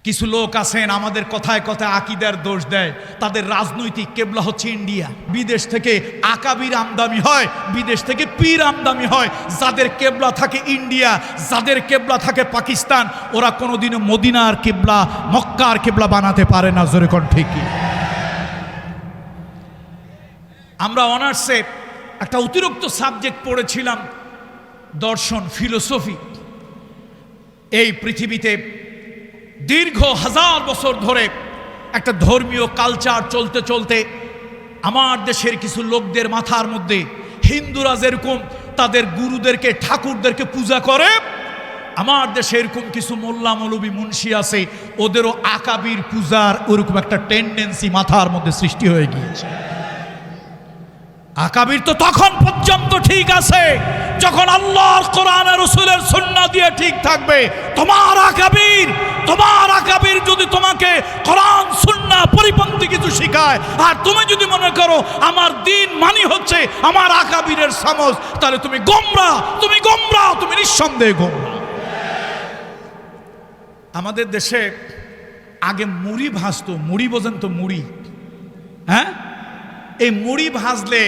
কিছু লোক আছেন আমাদের কথায় কথায় আকীদার দোষ দেয়। তাদের রাজনৈতিক কেবলা হচ্ছে ইন্ডিয়া। বিদেশ থেকে আকাবির আমদানি হয়, বিদেশ থেকে পীর আমদানি হয়। যাদের কেবলা থাকে ইন্ডিয়া, যাদের কেবলা থাকে পাকিস্তান, ওরা কোনোদিনও মদিনার কেবলা, মক্কার কেবলা বানাতে পারে না। জোরে কোন ঠিকই। আমরা অনার্সে একটা অতিরিক্ত সাবজেক্ট পড়েছিলাম, দর্শন, ফিলোসফি। এই পৃথিবীতে দীর্ঘ হাজার বছর ধরে একটা ধর্মীয় কালচার চলতে চলতে আমার দেশের কিছু লোকদের মাথার মধ্যে হিন্দুরা যেরকম তাদের গুরুদেরকে, ঠাকুরদেরকে পূজা করে, আমার দেশে এরকম কিছু মোল্লা মৌলবী মুন্সি আছে, ওদেরও আকাবির পূজার ওরকম একটা টেন্ডেন্সি মাথার মধ্যে সৃষ্টি হয়ে গিয়েছে। আকাবির তো তখন পর্যন্ত ঠিক আছে যখন আল্লাহর কোরআন আর রাসূলের সুন্নাহ দিয়ে ঠিক থাকবে। তোমার আকাবির যদি তোমাকে কোরআন সুন্নাহ পরিপন্থী কিছু শেখায়, আর তুমি যদি মনে করো আমার দ্বীন মানি হচ্ছে আমার আকাবিরের সমঝ, তাহলে তুমি গোমরাহ, তুমি নিঃসন্দেহে গোমরাহ। আমাদের দেশে আগে মুড়ি ভাজতো, মুড়ি বোঝেন তো, মুড়ি, হ্যাঁ, এই মুড়ি ভাজলে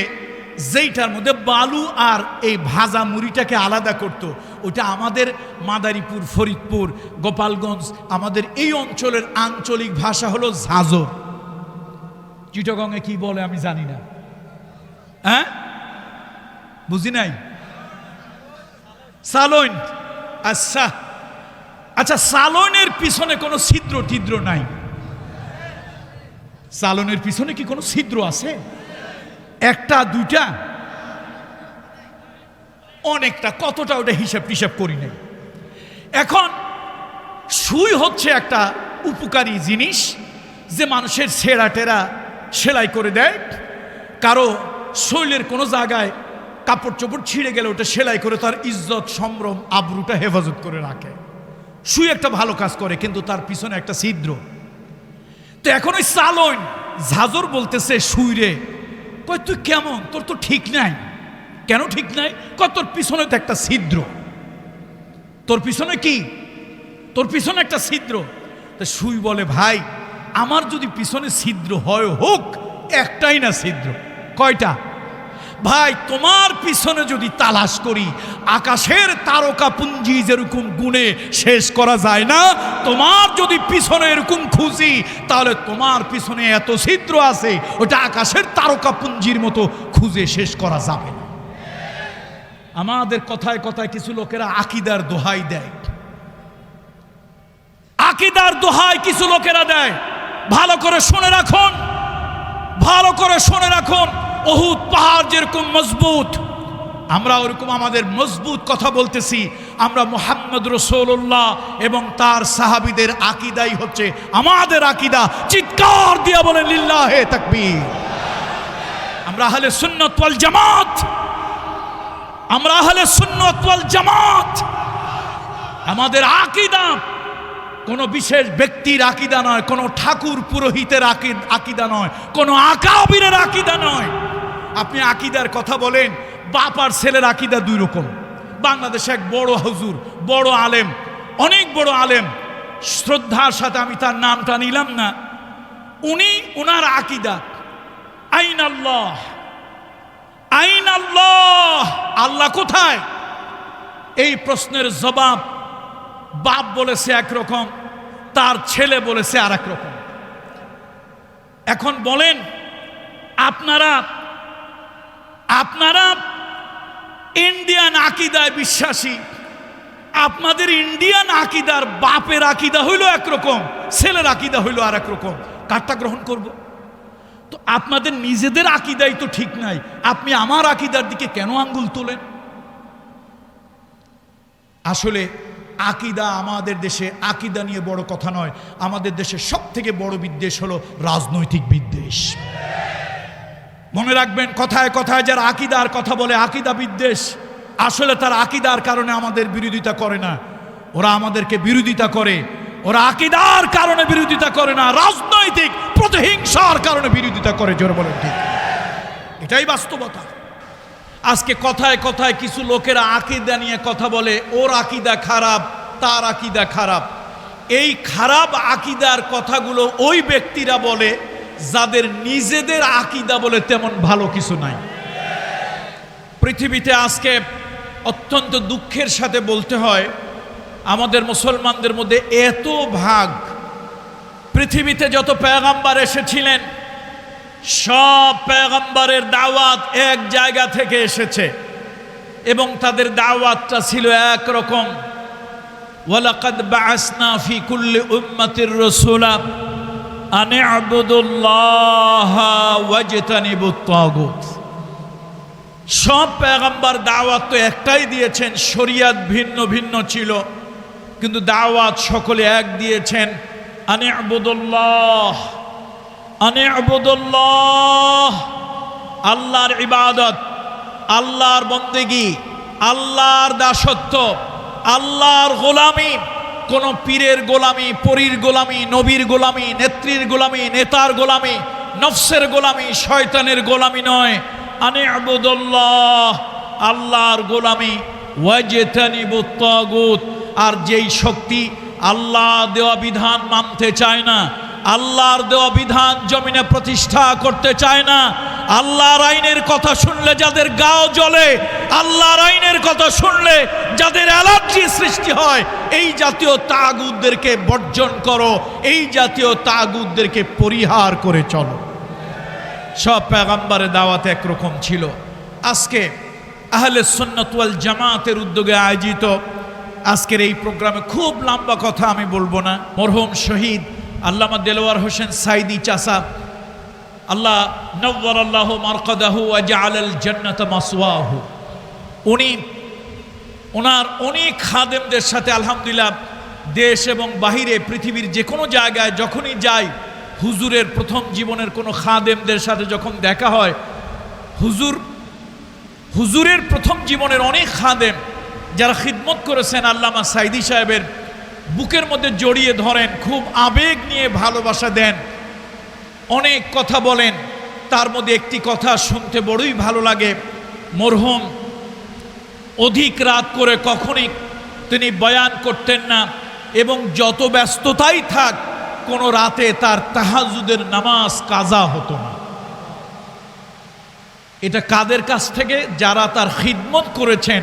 যেইটার মধ্যে বালু আর এই ভাজা মুড়িটাকে আলাদা করত, ওটা আমাদের মাদারীপুর, ফরিদপুর, গোপালগঞ্জ, আমাদের এই অঞ্চলের আঞ্চলিক ভাষা হলো ঝাঁঝর। চিটাগংয়ে কি বলে আমি জানি না, হ্যাঁ, বুঝি নাই। সালোইন। আচ্ছা, সালোইনের পিছনে কোনো ছিদ্র টিদ্র নাই? সালোনের পিছনে কি কোনো ছিদ্র আছে? একটা, দুইটা, অনেকটা, কতটা ওটা হিসাব করি নাই। এখন সুই হচ্ছে একটা উপকারী জিনিস যে মানুষের ছেঁড়া টেরা সেলাই করে দেয়। কারো শরীরের কোনো জায়গায় কাপড় চোপড় ছিঁড়ে গেলে ওটা সেলাই করে তার ইজ্জত, সম্ভ্রম, আবরুটা হেফাজত করে রাখে। সুই একটা ভালো কাজ করে, কিন্তু তার পিছনে একটা ছিদ্র। তো এখন ওই সালোইন ঝাঁঝর বলতেছে সুইরে, কই তুই কেমন, তোর তো ঠিক নাই। কেন ঠিক নাই? কই তোর পিছনে তো একটা ছিদ্র। তোর পিছনে কি? তোর পিছনে একটা ছিদ্র। তা সুই বলে, ভাই আমার যদি পিছনে ছিদ্র হয় হোক, একটাই না ছিদ্র। কয়টা? ভাই তোমার পিছনে যদি তালাশ করি, আকাশের তারকা পুঞ্জি যেরকম গুণে শেষ করা যায় না, তোমার যদি পিছনে এরকম খুঁজি, তাহলে তোমার পিছনে এত ছিদ্র আছে, ওটা আকাশের তারকা পুঞ্জির মতো খুঁজে শেষ করা যাবে না। আমাদের কথায় কথায় কিছু লোকেরা আকীদার দোহাই দেয়। আকীদার দোহাই কিছু লোকেরা দেয়। ভালো করে শুনে রাখুন, ভালো করে শুনে রাখুন। উহুদ পাহাড় যেরকম মজবুত, আমরা ওরকম আমাদের মজবুত কথা বলতেছি। আমরা মুহাম্মদ রাসূলুল্লাহ এবং তার সাহাবীদের আকীদাই হচ্ছে আমাদের আকীদা। চিৎকার দিয়ে বলেন লিল্লাহে তাকবীর। আমরা আহলে সুন্নাত ওয়াল জামাত, আমরা আহলে সুন্নাত ওয়াল জামাত। আমাদের আকীদা কোনো বিশেষ ব্যক্তির আকীদা নয়, কোনো ঠাকুর পুরোহিতের আকীদা নয়, কোনো আকাবিরের আকীদা নয়। আপনি আকীদার কথা বলেন, বাপ আর ছেলের আকীদা দুই রকম। বাংলাদেশে এক বড় হুজুর, বড় আলেম, অনেক বড় আলেম, শ্রদ্ধার সাথে আমি তার নামটা নিলাম না, উনার আকীদা আইন আল্লাহ, আইন আল্লাহ, আল্লাহ কোথায়? এই প্রশ্নের জবাব বাপ বলেছে একরকম, তার ছেলে বলেছে আর এক রকম। এখন বলেন, আপনারা ইন্ডিয়ান আকীদায় বিশ্বাসী, আপনাদের ইন্ডিয়ান আকীদার বাপের আকীদা হইল একরকম, ছেলের আকীদা হইল আর এক রকম, কারটা গ্রহণ করব? তো আপনাদের নিজেদের আকীদাই তো ঠিক নাই, আপনি আমার আকীদার দিকে কেন আঙ্গুল তোলেন? আসলে আকীদা, আমাদের দেশে আকীদা নিয়ে বড় কথা নয়, আমাদের দেশে সব থেকে বড় বিদ্বেষ হলো রাজনৈতিক বিদ্বেষ। মনে রাখবেন, কথায় কথায় যারা আকীদার কথা বলে আকীদা বিদ্বেষ, আসলে তার আকীদার কারণে আমাদের বিরোধিতা করে না, ওরা আমাদেরকে বিরোধিতা করে। ওরা আকীদার কারণে বিরোধিতা করে না, রাজনৈতিক প্রতিহিংসার কারণে বিরোধিতা করে। জোরে বলেন ঠিক। এটাই বাস্তবতা। আজকে কথায় কথায় কিছু লোকেরা আকীদা নিয়ে কথা বলে, ওর আকীদা খারাপ, তার আকীদা খারাপ। এই খারাপ আকীদার কথাগুলো ওই ব্যক্তিরা বলে যাদের নিজেদের আকীদা বলে তেমন ভালো কিছু নাই। পৃথিবীতে আজকে অত্যন্ত দুঃখের সাথে বলতে হয়, আমাদের মুসলমানদের মধ্যে এত ভাগ। পৃথিবীতে যত পয়গম্বর এসেছিলেন সব পয়গম্বরের দাওয়াত এক জায়গা থেকে এসেছে এবং তাদের দাওয়াতটা ছিল একরকম। ওয়ালাকাদ বাআসনা ফি কুল্লি উম্মাতির রাসূলা আন ইবুদুল্লাহা ওয়াজতানিবুত তাগুত। সব পয়গম্বর দাওয়াত তো একটাই দিয়েছেন, শরিয়াত ভিন্ন ভিন্ন ছিল কিন্তু দাওয়াত সকলে এক দিয়েছেন, আন ইবুদুল্লাহ, আন ইবুদুল্লাহ, আল্লাহর ইবাদত, আল্লাহর বন্দেগী, আল্লাহর দাসত্ব, আল্লাহর গোলামি। কোন পীরের গোলামি, পরীর গোলামি, নবীর গোলামি, নেত্রীর গোলামি, নেতার গোলামি, নফসের গোলামি, শয়তানের গোলামি নয়। আনে আবুদুল্লাহ, আল্লাহর গোলামি, ওয়াজতানিবুত তাগুত। আর যেই শক্তি আল্লাহ দেওয়া বিধান মানতে চায় না, আল্লাহর দেওয়া বিধান জমিনে প্রতিষ্ঠা করতে চায় না, আল্লাহর আইনের কথা শুনলে যাদের গাও জ্বলে, আল্লাহর আইনের কথা শুনলে যাদের অ্যালার্জি সৃষ্টি হয়, এই জাতীয় তাগুতদেরকে বর্জন করো, এই জাতীয় তাগুতদেরকে পরিহার করে চলো। সব পয়গম্বরের দাওয়াত একরকম ছিল। আজকে আহলে সুন্নাত ওয়াল জামাতের উদ্যোগে আয়োজিত আজকের এই প্রোগ্রামে খুব লম্বা কথা আমি বলবো না। মরহুম শহীদ আল্লামা দেলোয়ার হোসেন সাইদি চাচা, আল্লাহ নওয়ারাল্লাহু মারকাদাহু ওয়া জাআলাল জান্নাতা মাসওয়াহু, উনি ওনার অনেক খাদেমদের সাথে আলহামদুলিল্লাহ দেশ এবং বাহিরে পৃথিবীর যে কোনো জায়গায় যখনই যাই, হুজুরের প্রথম জীবনের কোনো খাদেমদের সাথে যখন দেখা হয়, হুজুরের প্রথম জীবনের অনেক খাদেম যারা খিদমত করেছেন আল্লামা সাইদি সাহেবের বুকের মধ্যে জড়িয়ে ধরেন, খুব আবেগ নিয়ে ভালোবাসা দেন, অনেক কথা বলেন। তার মধ্যে একটি কথা শুনতে বড়ই ভালো লাগে। মরহুম অধিক রাত করে কখনই তিনি বয়ান করতেন না এবং যত ব্যস্ততাই থাক কোনো রাতে তার তাহাজ্জুদের নামাজ কাজা হতো না। এটা কাদের কাছ থেকে? যারা তার খিদমত করেছেন,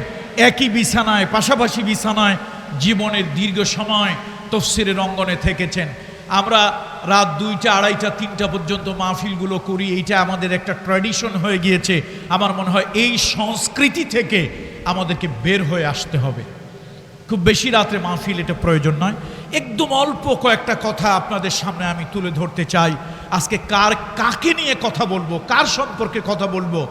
একই বিছানায়, পাশাপাশি বিছানায় জীবনের দীর্ঘ সময় তাফসীরের অঙ্গনে থেকেছেন। আমরা রাত 2টা, 2:30, 3টা পর্যন্ত মাহফিলগুলো করি, এইটা আমাদের একটা ট্র্যাডিশন হয়ে গিয়েছে। আমার মনে হয় এই সংস্কৃতি থেকে আমাদেরকে বের হয়ে আসতে হবে। খুব বেশি রাত্রে মাহফিল এটা প্রয়োজন নয়। একদম অল্প কয়েকটা কথা আপনাদের সামনে আমি তুলে ধরতে চাই। আজকে কাকে নিয়ে কথা বলবো, কার সম্পর্কে কথা বলবো?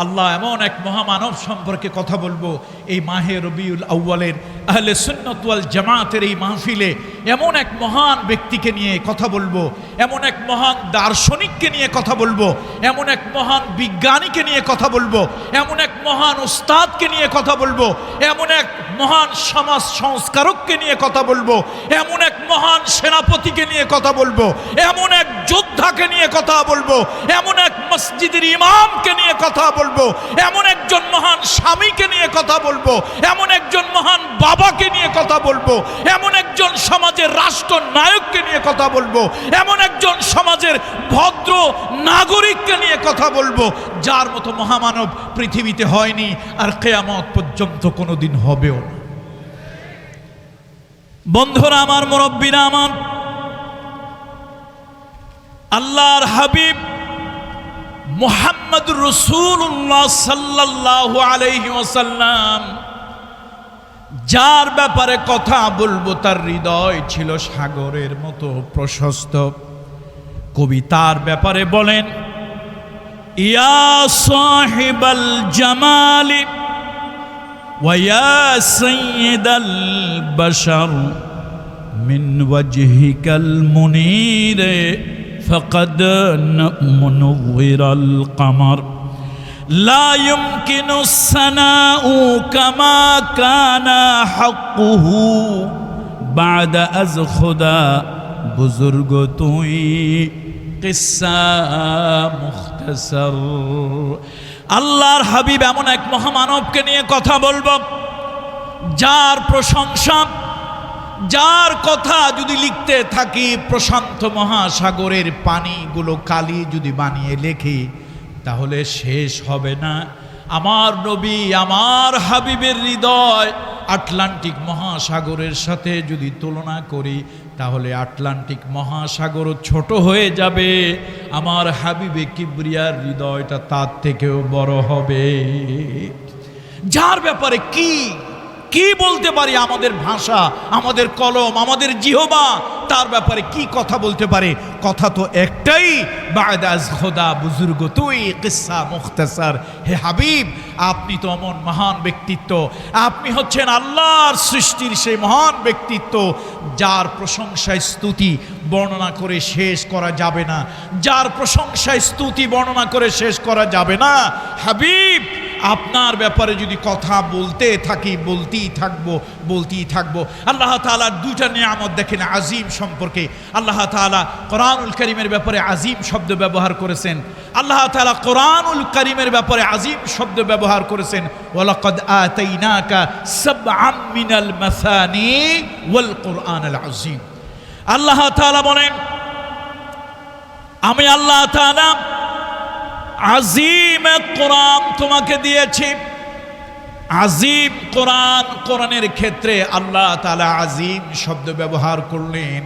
আল্লাহ এমন এক মহামানব সম্পর্কে কথা বলবো। এই মাহে রবিউল আউয়ালের আহলে সুন্নাত ওয়াল জামাতের এই মাহফিলে এমন এক মহান ব্যক্তিকে নিয়ে কথা বলবো, এমন এক মহান দার্শনিককে নিয়ে কথা বলবো, এমন এক মহান বিজ্ঞানীকে নিয়ে কথা বলবো, এমন এক মহান উস্তাদকে নিয়ে কথা বলবো, এমন এক মহান সমাজ সংস্কারককে নিয়ে কথা বলবো, এমন এক মহান সেনাপতিকে নিয়ে কথা বলবো, এমন এক যোদ্ধাকে নিয়ে কথা বলবো, এমন এক মসজিদের ইমামকে নিয়ে কথা বলবো, এমন একজন মহান স্বামীকে নিয়ে কথা বলবো, এমন একজন মহান বাবাকে নিয়ে কথা বলবো, এমন একজন সমাজের রাষ্ট্র নায়ককে নিয়ে কথা বলবো, এমন একজন সমাজের ভদ্র নাগরিককে নিয়ে কথা বলবো, যার মতো মহামানব পৃথিবীতে হয়নি আর কিয়ামত পর্যন্ত কোনোদিন হবেও না। বন্ধুরা আমার, মুরব্বীরা আমার, আল্লাহর হাবিব মুহাম্মদ রাসূলুল্লাহ সাল্লাল্লাহু আলাইহি ওয়াসাল্লাম যার ব্যাপারে কথা বলবো তার হৃদয় ছিল সাগরের মতো প্রশস্ত। কবি তার ব্যাপারে বলেন, ইয়া সাহিবাল জামালি ওয়া ইয়া সাইয়্যিদাল বাশার মিন ওয়াজহিকাল মুনীরে فقد منور القمر لا يمكن الثناء كما كان حقه بعد از خدا بزرگ توئی قصہ مختصر। আল্লাহর হাবিব এমন এক মহামানবকে নিয়ে কথা বলবো যার প্রশংসা, যার কথা যদি লিখতে থাকি প্রশান্ত মহাসাগরের পানিগুলো কালি যদি বানিয়ে লেখি তাহলে শেষ হবে না। আমার নবী আমার হাবিবের হৃদয় আটলান্টিক মহাসাগরের সাথে যদি তুলনা করি তাহলে আটলান্টিক মহাসাগর ছোট হয়ে যাবে, আমার হাবিবে কিবরিয়ার হৃদয়টা তার থেকেও বড় হবে। যার ব্যাপারে কি বলতে পারি, আমাদের ভাষা, আমাদের কলম, আমাদের জিহবা তার ব্যাপারে কি কথা বলতে পারে? কথা তো একটাই, বা'দ আজ খোদা বুজুর্গ তুই কিসসা মুখতাসার। হে হাবিব, আপনি তো এমন মহান ব্যক্তিত্ব, আপনি হচ্ছেন আল্লাহর সৃষ্টির সেই মহান ব্যক্তিত্ব যার প্রশংসায় স্তুতি বর্ণনা করে শেষ করা যাবে না, যার প্রশংসায় স্তুতি বর্ণনা করে শেষ করা যাবে না। হাবিব, আপনার ব্যাপারে যদি কথা বলতে থাকি বলতেই থাকবো। আল্লাহ তাআলার দুইটা নিয়ামত দেখেন আজিম সম্পর্কে। আল্লাহ তাআলা কোরআনুল কারীমের ব্যাপারে আজিম শব্দ ব্যবহার করেছেন। আল্লাহ তাআলা কোরআনুল কারীমের ব্যাপারে আজিম শব্দ ব্যবহার করেছেন। ওয়ালাকাদ আতাইনাকা সাবআম মিনাল মাসানি ওয়াল কুরআনুল আযীম। আল্লাহ তাআলা বলেন, আমি আল্লাহ তাআলা আজিম কোরআন তোমাকে দিয়েছি। আজিম কোরআন, কোরআনের ক্ষেত্রে আল্লাহ তাআলা আজিম শব্দ ব্যবহার করলেন।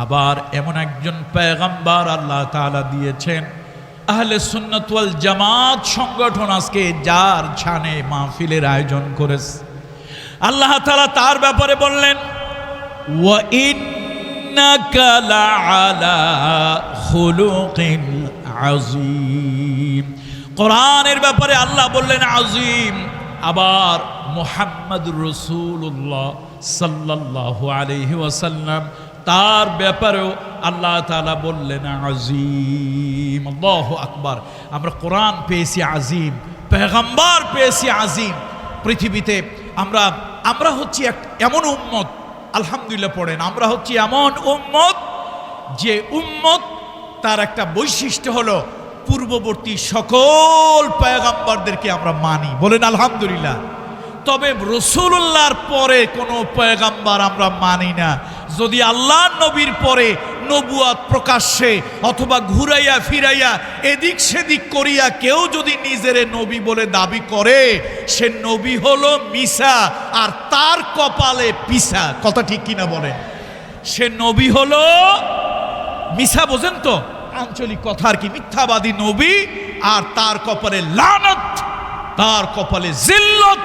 আবার এমন একজন পয়গম্বর আল্লাহ তাআলা দিয়েছেন, আহলে সুন্নাত ওয়াল জামাত সংগঠন আজকে যার ছানে মাহফিলের আয়োজন করেছে, আল্লাহ তাআলা তার ব্যাপারে বললেন, ওয়া ইন্নাকা লাআলা খুলুকিন আজিম। কোরআনের ব্যাপারে আল্লাহ বললেন আজিম। আবার মুহাম্মদুর রাসূলুল্লাহ সাল্লাল্লাহু আলাইহি ওয়াসাল্লাম তার ব্যাপারেও আল্লাহ তাআলা বললেন আজিম। আল্লাহু আকবার। আমরা কোরআন পেয়েছি আজিম, পয়গম্বর পেয়েছি আজিম। পৃথিবীতে আমরা হচ্ছি এমন উম্মত, আলহামদুলিল্লাহ পড়েন, আমরা হচ্ছি এমন উম্মত যে উম্মত তার একটা বৈশিষ্ট্য হলো পূর্ববর্তী সকল পয়গম্বরদেরকে আমরা মানি, বলেন আলহামদুলিল্লাহ। তবে রাসূলুল্লাহর পরে কোনো পয়গম্বর আমরা মানি না। যদি আল্লাহর নবীর পরে নবুয়াত প্রকাশ্যে অথবা ঘুরাইয়া ফিরাইয়া এদিক সেদিক করিয়া কেউ যদি নিজের নবী বলে দাবি করে, সে নবী হলো মিসা আর তার কপালে পিসা। কথা ঠিক কিনা বলেন? সে নবী হলো মিসা, বোঝেন তো? আঞ্চলিক কথা আর কি, মিথ্যাবাদী নবী, আর তার কপালে লানত, তার কপালে জিল্লত,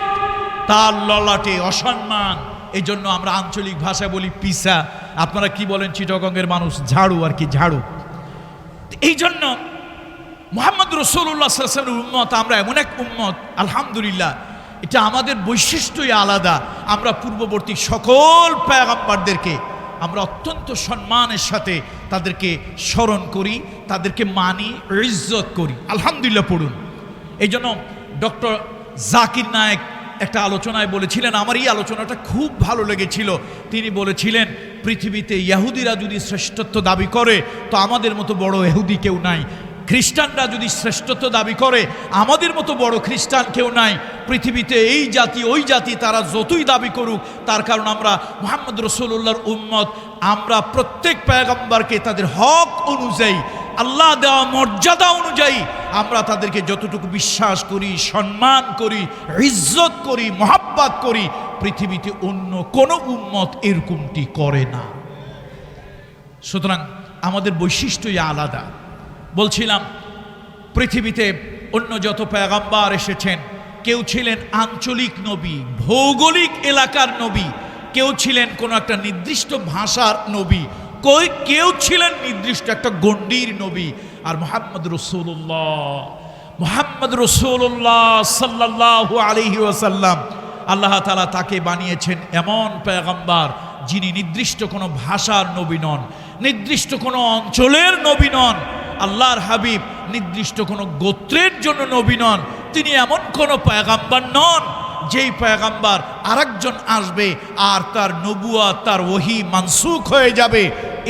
তার ললাটে অসম্মান। এই জন্য আমরা আঞ্চলিক ভাষায় বলি পিসা। আপনারা কি বলেন চিটাগংয়ের মানুষ? ঝাড়ু আর কি, ঝাড়ু। এই জন্য মুহাম্মদ রাসূলুল্লাহ সাল্লাল্লাহু আলাইহি ওয়াসাল্লামের উম্মত আমরা এমন এক উম্মত, আলহামদুলিল্লাহ, এটা আমাদের বৈশিষ্ট্যই আলাদা। আমরা পূর্ববর্তী সকল পয়গম্বরদেরকে আমরা অত্যন্ত সম্মানের সাথে তাদেরকে স্মরণ করি, তাদেরকে মানি, ইজ্জত করি। আলহামদুলিল্লাহ পড়ুন। এই জন্য ডক্টর জাকির নায়েক একটা আলোচনায় বলেছিলেন, আমার এই আলোচনাটা খুব ভালো লেগেছিল। তিনি বলেছিলেন, পৃথিবীতে ইহুদিরা যদি শ্রেষ্ঠত্ব দাবি করে তো আমাদের মতো বড় ইহুদি কেউ নাই। খ্রিস্টানরা যদি শ্রেষ্ঠত্ব দাবি করে আমাদের মতো বড় খ্রিস্টান কেউ নাই। পৃথিবীতে এই জাতি ওই জাতি তারা যতই দাবি করুক, তার কারণ আমরা মুহাম্মদ রাসূলুল্লাহর উম্মত। আমরা প্রত্যেক পয়গম্বরকে তাদের হক অনুযায়ী, আল্লাহ দেওয়া মর্যাদা অনুযায়ী আমরা তাদেরকে যতটুকু বিশ্বাস করি, সম্মান করি, ইজ্জত করি, মহাব্বত করি, পৃথিবীতে অন্য কোনো উম্মত এরকমটি করে না। সুতরাং আমাদের বৈশিষ্ট্যই আলাদা। বলছিলাম, পৃথিবীতে অন্য যত পয়গম্বর এসেছেন, কেউ ছিলেন আঞ্চলিক নবী, ভৌগোলিক এলাকার নবী, কেউ ছিলেন কোনো একটা নির্দিষ্ট ভাষার নবী, কেউ ছিলেন নির্দিষ্ট একটা গণ্ডির নবী। আর মুহাম্মদ রাসূলুল্লাহ সাল্লাল্লাহু আলাইহি ওয়াসাল্লাম, আল্লাহ তাআলা তাকে বানিয়েছেন এমন পয়গম্বর যিনি নির্দিষ্ট কোনো ভাষার নবী নন, নির্দিষ্ট কোনো অঞ্চলের নবী নন। আল্লাহর হাবিব নির্দিষ্ট কোনো গোত্রের জন্য নবী নন। তিনি এমন কোনো পয়গম্বর নন যেই পয়গম্বর আরেকজন আসবে আর তার নবুয়াত, তার ওহী মানসুখ হয়ে যাবে,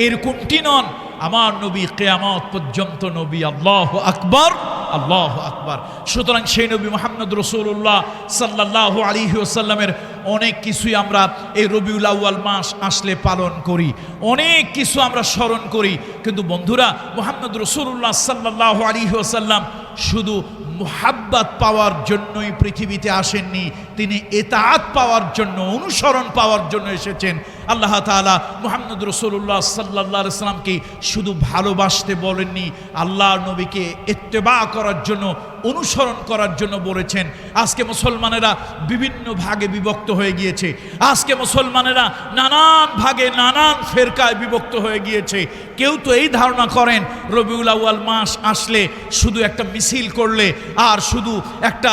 এরকমটি নন। আমার নবী কিয়ামত পর্যন্ত নবী। আল্লাহু আকবার, আল্লাহু আকবার। সুতরাং সেই নবী মুহাম্মদ রাসূলুল্লাহ সাল্লাল্লাহু আলাইহি ওয়াসাল্লামের অনেক কিছুই আমরা এই রবিউল আউয়াল মাস আসলে পালন করি, অনেক কিছু আমরা স্মরণ করি। কিন্তু বন্ধুরা, মুহাম্মদ রাসূলুল্লাহ সাল্লাল্লাহু আলাইহি ওয়াসাল্লাম শুধু মুহাব্বত পাওয়ার জন্যই পৃথিবীতে আসেননি, তিনি ইতাআত পাওয়ার জন্য, অনুসরণ পাওয়ার জন্য এসেছেন। আল্লাহ তাআলা মুহাম্মদ রাসূলুল্লাহ সাল্লাল্লাহু আলাইহি ওয়াসাল্লামকে শুধু ভালোবাসতে বলেননি, আল্লাহর নবীকে ইত্তেবা করার জন্য, অনুসরণ করার জন্য বলেছেন। আজকে মুসলমানেরা বিভিন্ন ভাগে বিভক্ত হয়ে গিয়েছে, আজকে মুসলমানেরা নানান ভাগে নানান ফেরকায় বিভক্ত হয়ে গিয়েছে। কেউ তো এই ধারণা করেন রবিউল আউয়াল মাস আসলে শুধু একটা মিছিল করলে আর শুধু একটা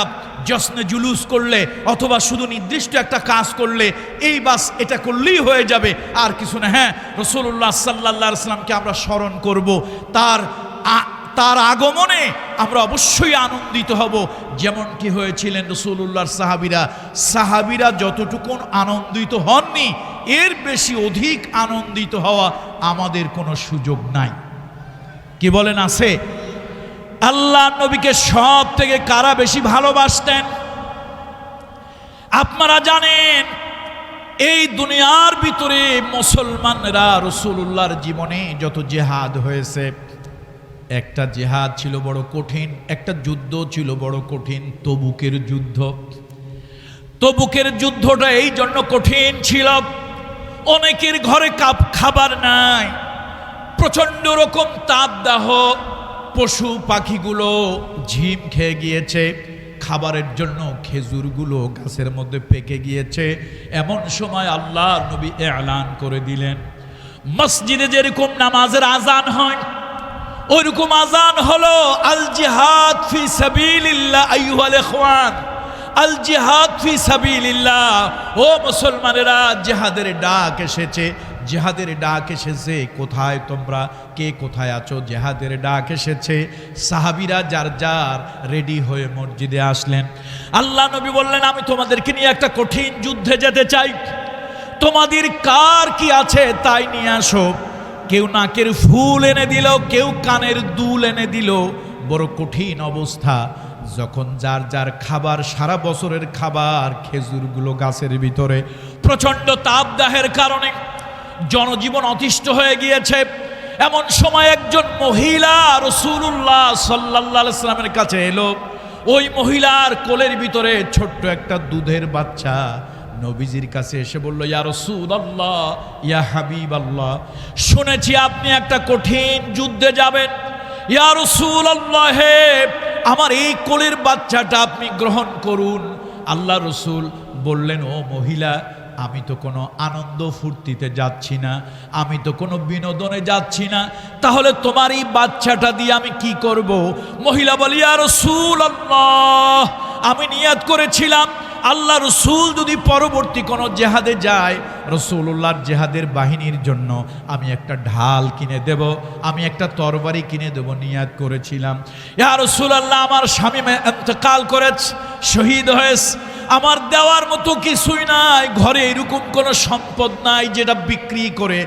জশ্নে জুলুস করলে অথবা শুধু নির্দিষ্ট একটা কাজ করলে এই বাস এটা করলেই হয়ে যাবে, আর কিছু না। হ্যাঁ, রাসূলুল্লাহ সাল্লাল্লাহু আলাইহি ওয়াসাল্লামকে আমরা স্মরণ করব, তার আগমনে আমরা অবশ্যই আনন্দিত হব, যেমন কি হয়েছিলেন রাসূলুল্লাহর সাহাবীরা যতটুকু আনন্দিত হননি, এর বেশি অধিক আনন্দিত হওয়া আমাদের কোনো সুযোগ নাই। কি বলেন, আছে? আল্লাহ নবীকে সব থেকে কারা বেশি ভালোবাসতেন? আপনারা জানেন, এই দুনিয়ার ভিতরে মুসলমানরা রাসূলুল্লাহর জীবনে যত জিহাদ হয়েছে, একটা জিহাদ ছিল বড় কঠিন, একটা যুদ্ধ ছিল বড় কঠিন, তবুকের যুদ্ধ। তবুকের যুদ্ধটা এই জন্য কঠিন ছিল, অনেকের ঘরে খাবার নাই, প্রচন্ড রকম তাপদাহ, পশু পাখিগুলো ঝিম খেয়ে গিয়েছে, খাবারের জন্য খেজুরগুলো গাছের মধ্যে পেকে গিয়েছে। এমন সময় আল্লাহর নবী এলান করে দিলেন, মসজিদে যেরকম নামাজের আজান হয় ওইরকম আজান হলো, আল জিহাদ ফি সাবিলিল্লাহ আইয়ুহাল ইখওয়ান, আল জিহাদ ফি সাবিলিল্লাহ। ও মুসলমানেরা, জিহাদের ডাক এসেছে, জিহাদের ডাক এসেছে। কোথায় তোমরা, কে কোথায় আছো? জিহাদের ডাক এসেছে। সাহাবীরা যার যার রেডি হয়ে মসজিদে আসলেন। আল্লাহ নবী বললেন, আমি তোমাদেরকে নিয়ে একটা কঠিন যুদ্ধে যেতে চাই, তোমাদের কার কি আছে তাই নিয়ে আসো। কেউ নাকের ফুল এনে দিল, কেউ কানের দুল এনে দিল। বড় কঠিন অবস্থা, যখন যার যার খাবার, সারা বছরের খাবার, খেজুরগুলো গাছের ভিতরে, প্রচণ্ড তাপদাহের কারণে জনজীবন অতিষ্ঠ হয়ে গিয়েছে। এমন সময় একজন মহিলা রাসূলুল্লাহ সাল্লাল্লাহু আলাইহি ওয়াসাল্লামের কাছে এলো। ওই মহিলার কোলের ভিতরে ছোট্ট একটা দুধের বাচ্চা। নবীজির কাছে এসে বলল, ইয়া রাসূলুল্লাহ, ইয়া হাবিবাল্লাহ, শুনেছি আপনি একটা কঠিন যুদ্ধে যাবেন। ইয়া রাসূলুল্লাহ, হে আমার এই কোলের বাচ্চাটা আপনি গ্রহণ করুন। আল্লাহ রাসূল বললেন, ও মহিলা, আমি তো কোনো আনন্দ ফুর্তিতে যাচ্ছি না, আমি তো কোনো বিনোদনে যাচ্ছি না, তাহলে তোমার এই বাচ্চাটা দিয়ে আমি কি করব? মহিলা বলি, ইয়া রাসূলুল্লাহ, আমি নিয়াত করেছিলাম আল্লাহ রসুল যদি পরবর্তী কোনো জেহাদে যায়, রাসূলুল্লাহর জেহাদের বাহিনীর জন্য আমি একটা ঢাল কিনে দেব, আমি একটা তরবারি কিনে দেব, নিয়াত করেছিলাম। ইয়া রাসূলুল্লাহ, আমার স্বামী ইন্তেকাল করেছে, শহীদ হয়েছে, আমার দেওয়ার মতো কিছুই নাই, ঘরে এরকম কোনো সম্পদ নাই যেটা বিক্রি করে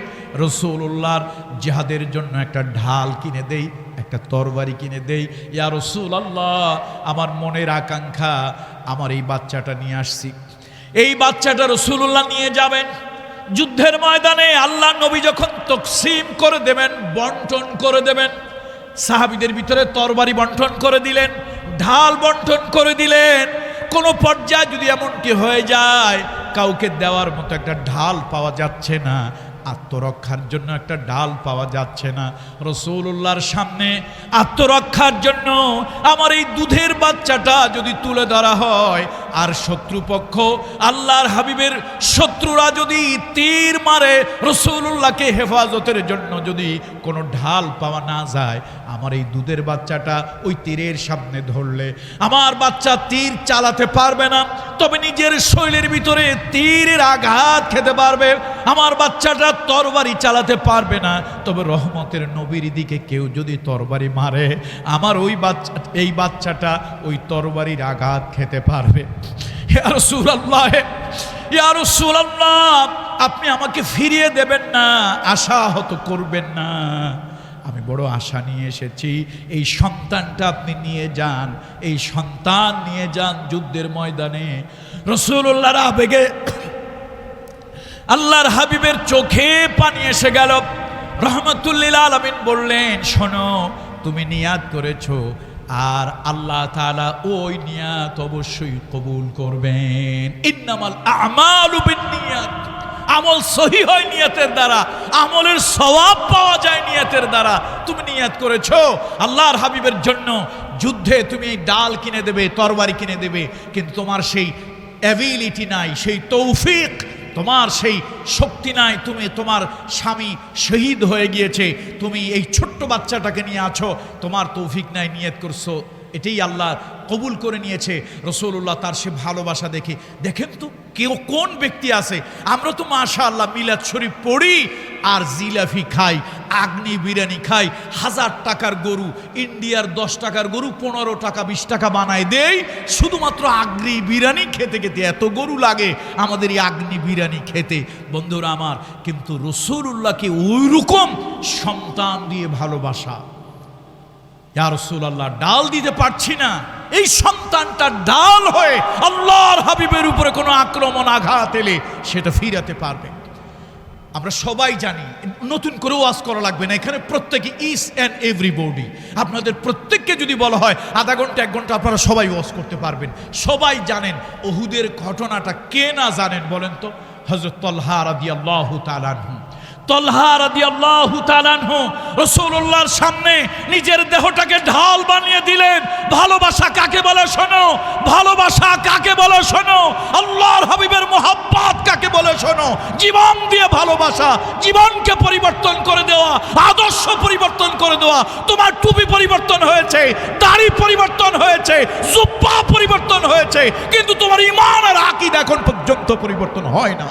রাসূলুল্লাহর জিহাদের জন্য একটা ঢাল কিনে দেই, একটা তরবারি কিনে দেই। ইয়া রাসূলুল্লাহ, আমার মনের আকাঙ্ক্ষা, আমার এই বাচ্চাটা নিয়ে আসছি। এই বাচ্চাটা রাসূলুল্লাহ নিয়ে যাবেন যুদ্ধের ময়দানে। আল্লাহ নবী যখন তকসিম করে দেবেন, বন্টন করে দেবেন, সাহাবীদের ভিতরে তরবারি বন্টন করে দিলেন, ঢাল বন্টন করে দিলেন। কোনো পর্যায়ে যদি এমনটি হয়ে যায় কাউকে দেওয়ার মতো একটা ঢাল পাওয়া যাচ্ছে না, আত্মরক্ষার জন্য একটা ঢাল পাওয়া যাচ্ছে না, রাসূলুল্লাহর সামনে আত্মরক্ষার জন্য আমার এই দুধের বাচ্চাটা যদি তুলে ধরা হয়, আর শত্রুপক্ষ আল্লাহর হাবিবের শত্রুরা যদি তীর মারে, রাসূলুল্লাহকে হেফাজতের জন্য যদি কোনো ঢাল পাওয়া না যায়, আমার এই দুধের বাচ্চাটা ওই তীরের সামনে ধরলে আমার বাচ্চা তীর চালাতে পারবে না, তবে নিজের শরীরের ভিতরে তীরের আঘাত খেতে পারবে। আমার বাচ্চাটা তরবারি চালাতে পারবে না, তবে রহমতের নবীর দিকে কেউ যদি তরবারি মারে, আমার এই বাচ্চাটা ওই তরবারির আঘাত খেতে পারবে। ইয়া রাসূলুল্লাহ, ইয়া রাসূলুল্লাহ, আপনি আমাকে ফিরিয়ে দেবেন না, আশাহত করবেন না। আমি বড় আশা নিয়ে এসেছি, এই সন্তানটা আপনি নিয়ে যান, এই সন্তান নিয়ে যান যুদ্ধের ময়দানে। রাসূলুল্লাহর আবেগে আল্লাহর হাবিবের চোখে পানি এসে গেল। রহমাতুল্লিল আলামিন বললেন, শোনো, তুমি নিয়াত করেছো, আর আল্লাহ তাআলা ওই নিয়াত অবশ্যই কবুল করবেন। ইন্নামাল আমালু বিন্নিয়াত, আমল সহি হয় নিয়তের দ্বারা, আমলের সওয়াব পাওয়া যায় নিয়তের দ্বারা। তুমি নিয়াত করেছো আল্লাহর হাবিবের জন্য যুদ্ধে তুমি ডাল কিনে দেবে, তরবারি কিনে দেবে, কিন্তু তোমার সেই অ্যাবিলিটি নাই, সেই তৌফিক, তোমার সেই শক্তি নাই। তুমি, তোমার স্বামী শহীদ হয়ে গিয়েছে, তুমি এই ছোট্ট বাচ্চাটাকে নিয়ে আছো, তোমার তৌফিক নাই, নিয়ত করছো, এটাই আল্লাহ কবুল করে নিয়েছে। রাসূলুল্লাহ তার সে ভালোবাসা দেখে, দেখেন তো কেউ কোন ব্যক্তি আছে, আমরা তো মাশাআল্লাহ মিলাদ শরীফ পড়ি আর জিলাফি খাই, আগ্নি বিরিয়ানি খাই, 1000 টাকার গরু, ইন্ডিয়ার 10 টাকার গরু 15 টাকা 20 টাকা বানায় দেই, শুধুমাত্র আগ্নি বিরিয়ানি খেতে খেতে এত গরু লাগে আমাদের এই আগ্নি বিরিয়ানি খেতে। বন্ধুরা আমার, কিন্তু রাসূলুল্লাহকে ওই রকম সন্তান দিয়ে ভালোবাসা। ইয়া রাসূলুল্লাহ, ডাল দিতে পারছি না, এই সন্তানটা ডাল হয়ে আল্লাহর হাবিবের উপরে কোনো আক্রমণ আঘাত এলে সেটা ফিরাতে পারবে। আমরা সবাই জানি, নতুন করে ওয়াজ করা লাগবে না, এখানে প্রত্যেকে ইস অ্যান্ড এভরিবডি, আপনাদের প্রত্যেককে যদি বলা হয় আধা ঘন্টা 1 ঘন্টা আপনারা সবাই ওয়াজ করতে পারবেন। সবাই জানেন উহুদের ঘটনাটা, কে না জানেন বলেন তো? হযরত তালহা রাদিয়াল্লাহু তাআলা আনহু, তালহা রাদিয়াল্লাহু তাআলা আনহু রাসূলুল্লাহর সামনে নিজের দেহটাকে ঢাল বানিয়ে দিলেন। ভালোবাসা কাকে বলে শোনো, ভালোবাসা কাকে বলে শোনো, আল্লাহর হাবিবের মুহাব্বত কাকে বলে শোনো। জীবন দিয়ে ভালোবাসা, জীবনকে পরিবর্তন করে দেওয়া, আদর্শ পরিবর্তন করে দেওয়া। তোমার টুপি পরিবর্তন হয়েছে, দাড়ি পরিবর্তন হয়েছে, জুব্বা পরিবর্তন হয়েছে, কিন্তু তোমার ঈমান আর আকীদা এখন পর্যন্ত পরিবর্তন হয় না।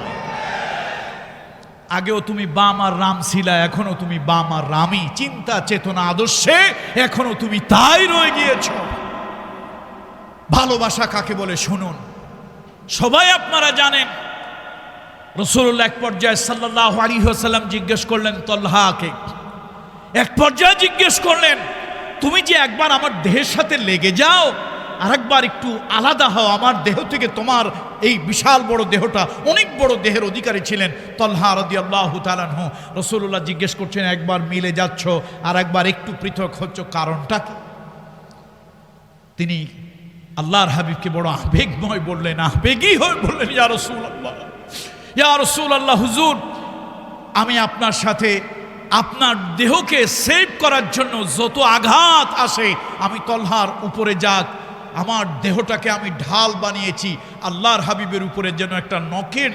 আগেও তুমি বাম আর রাম ছিলা, এখনো তুমি বাম আর রামই, চিন্তা চেতনা আদর্শে এখনো তুমি তাই রয়ে গিয়েছ। ভালোবাসা কাকে বলে শুনুন, সবাই আপনারা জানেন। রাসূলুল্লাহ এক পর্যায়ে সাল্লাল্লাহু আলাইহি ওয়াসাল্লাম জিজ্ঞেস করলেন তালহাকে, এক পর্যায়ে জিজ্ঞেস করলেন, তুমি যে একবার আমার দেহের সাথে লেগে যাও, আরেকবার একটু আলাদা হও আমার দেহ থেকে। তোমার এই বিশাল বড় দেহটা, অনেক বড় দেহের অধিকারী ছিলেন তালহা রাদিয়াল্লাহু তাআলা আনহু। রাসূলুল্লাহ জিজ্ঞেস করছেন, একবার মিলে যাচ্ছ আর একবার একটু পৃথক হচ্ছ, কারণটা কি? তিনি আল্লাহর হাবিবকে বড় আবেগময় বললেন, আবেগী হয়ে বললেন, ইয়া রাসূলুল্লাহ, ইয়া রাসূলুল্লাহ, হুজুর, আমি আপনার সাথে আপনার দেহকে সেভ করার জন্য যত আঘাত আসে আমি তালহার উপরে যাক, আমার দেহটাকে আমি ঢাল বানিয়েছি আল্লাহর হাবিবের উপরে, যেন একটা নখের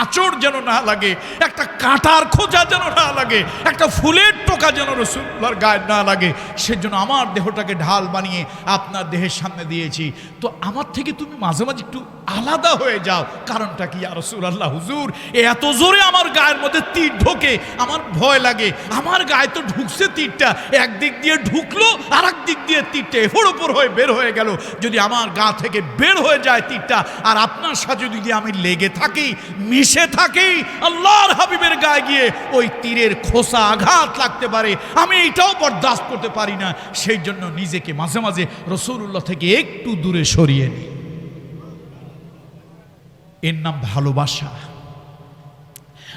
আঁচড় যেন না লাগে, একটা কাঁটার খোঁজা যেন না লাগে, একটা ফুলের টোকা যেন রাসূলুল্লাহর গায়ে না লাগে, সেজন্য আমার দেহটাকে ঢাল বানিয়ে আপনার দেহের সামনে দিয়েছি। তো আমার থেকে তুমি মাঝে মাঝে একটু আলাদা হয়ে যাও, কারণটা কি? ইয়া রাসূলুল্লাহ, হুজুর, এত জোরে আমার গায়ের মধ্যে তীর ঢোকে, আমার ভয় লাগে। আমার গায়ে তো ঢুকছে তীরটা, একদিক দিয়ে ঢুকলো আর এক দিক দিয়ে তীরটা এফোড় ওপর হয়ে বের হয়ে গেল। যদি আমার গা থেকে বের হয়ে যায় তীরটা, আর আপনার সাথে যদি আমি লেগে থাকি, মিশে থাকি, আল্লাহর হাবিবের গায়ে গিয়ে ওই তীরের খোসা আঘাত লাগতে পারে, আমি এইটাও বরদাস্ত করতে পারি না। সেই জন্য নিজেকে মাঝে মাঝে রাসূলুল্লাহ থেকে একটু দূরে সরিয়ে নিই। এর নাম ভালোবাসা।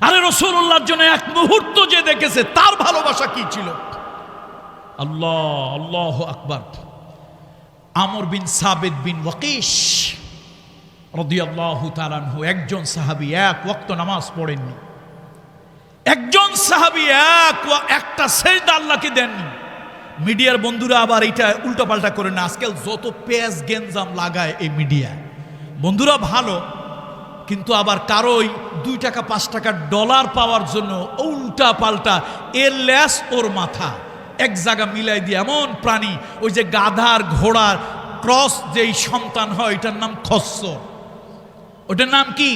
আরে রাসূলুল্লাহর জন্য এক মুহূর্ত যে দেখেছে, তার ভালোবাসা কি ছিল! আল্লাহ, আল্লাহু আকবার। আমর বিন সাবিত বিন ওয়াকিশ রাদিয়াল্লাহু তাআলা আনহু, একজন সাহাবী, এক ওয়াক্ত নামাজ পড়েননি। একজন সাহাবী একটা সেজদা আল্লাহকে দেননি। মিডিয়ার বন্ধুরা আবার এটা উল্টাপাল্টা করে না, আজকাল যত পেঁয়াজ গেঞ্জাম লাগায় এই মিডিয়া বন্ধুরা, ভালো, কিন্তু আবার কারোই 2 টাকা 5 টাকা ডলার পাওয়ার জন্য উল্টা পাল্টা, এর ল্যাস ওর মাথা, এক জায়গা মিলাই দিয়ে এমন প্রাণী, ওই যে গাধার ঘোড়ার ক্রস যেই সন্তান হয়, এটার নাম খচ্চর। ওটার নাম কি?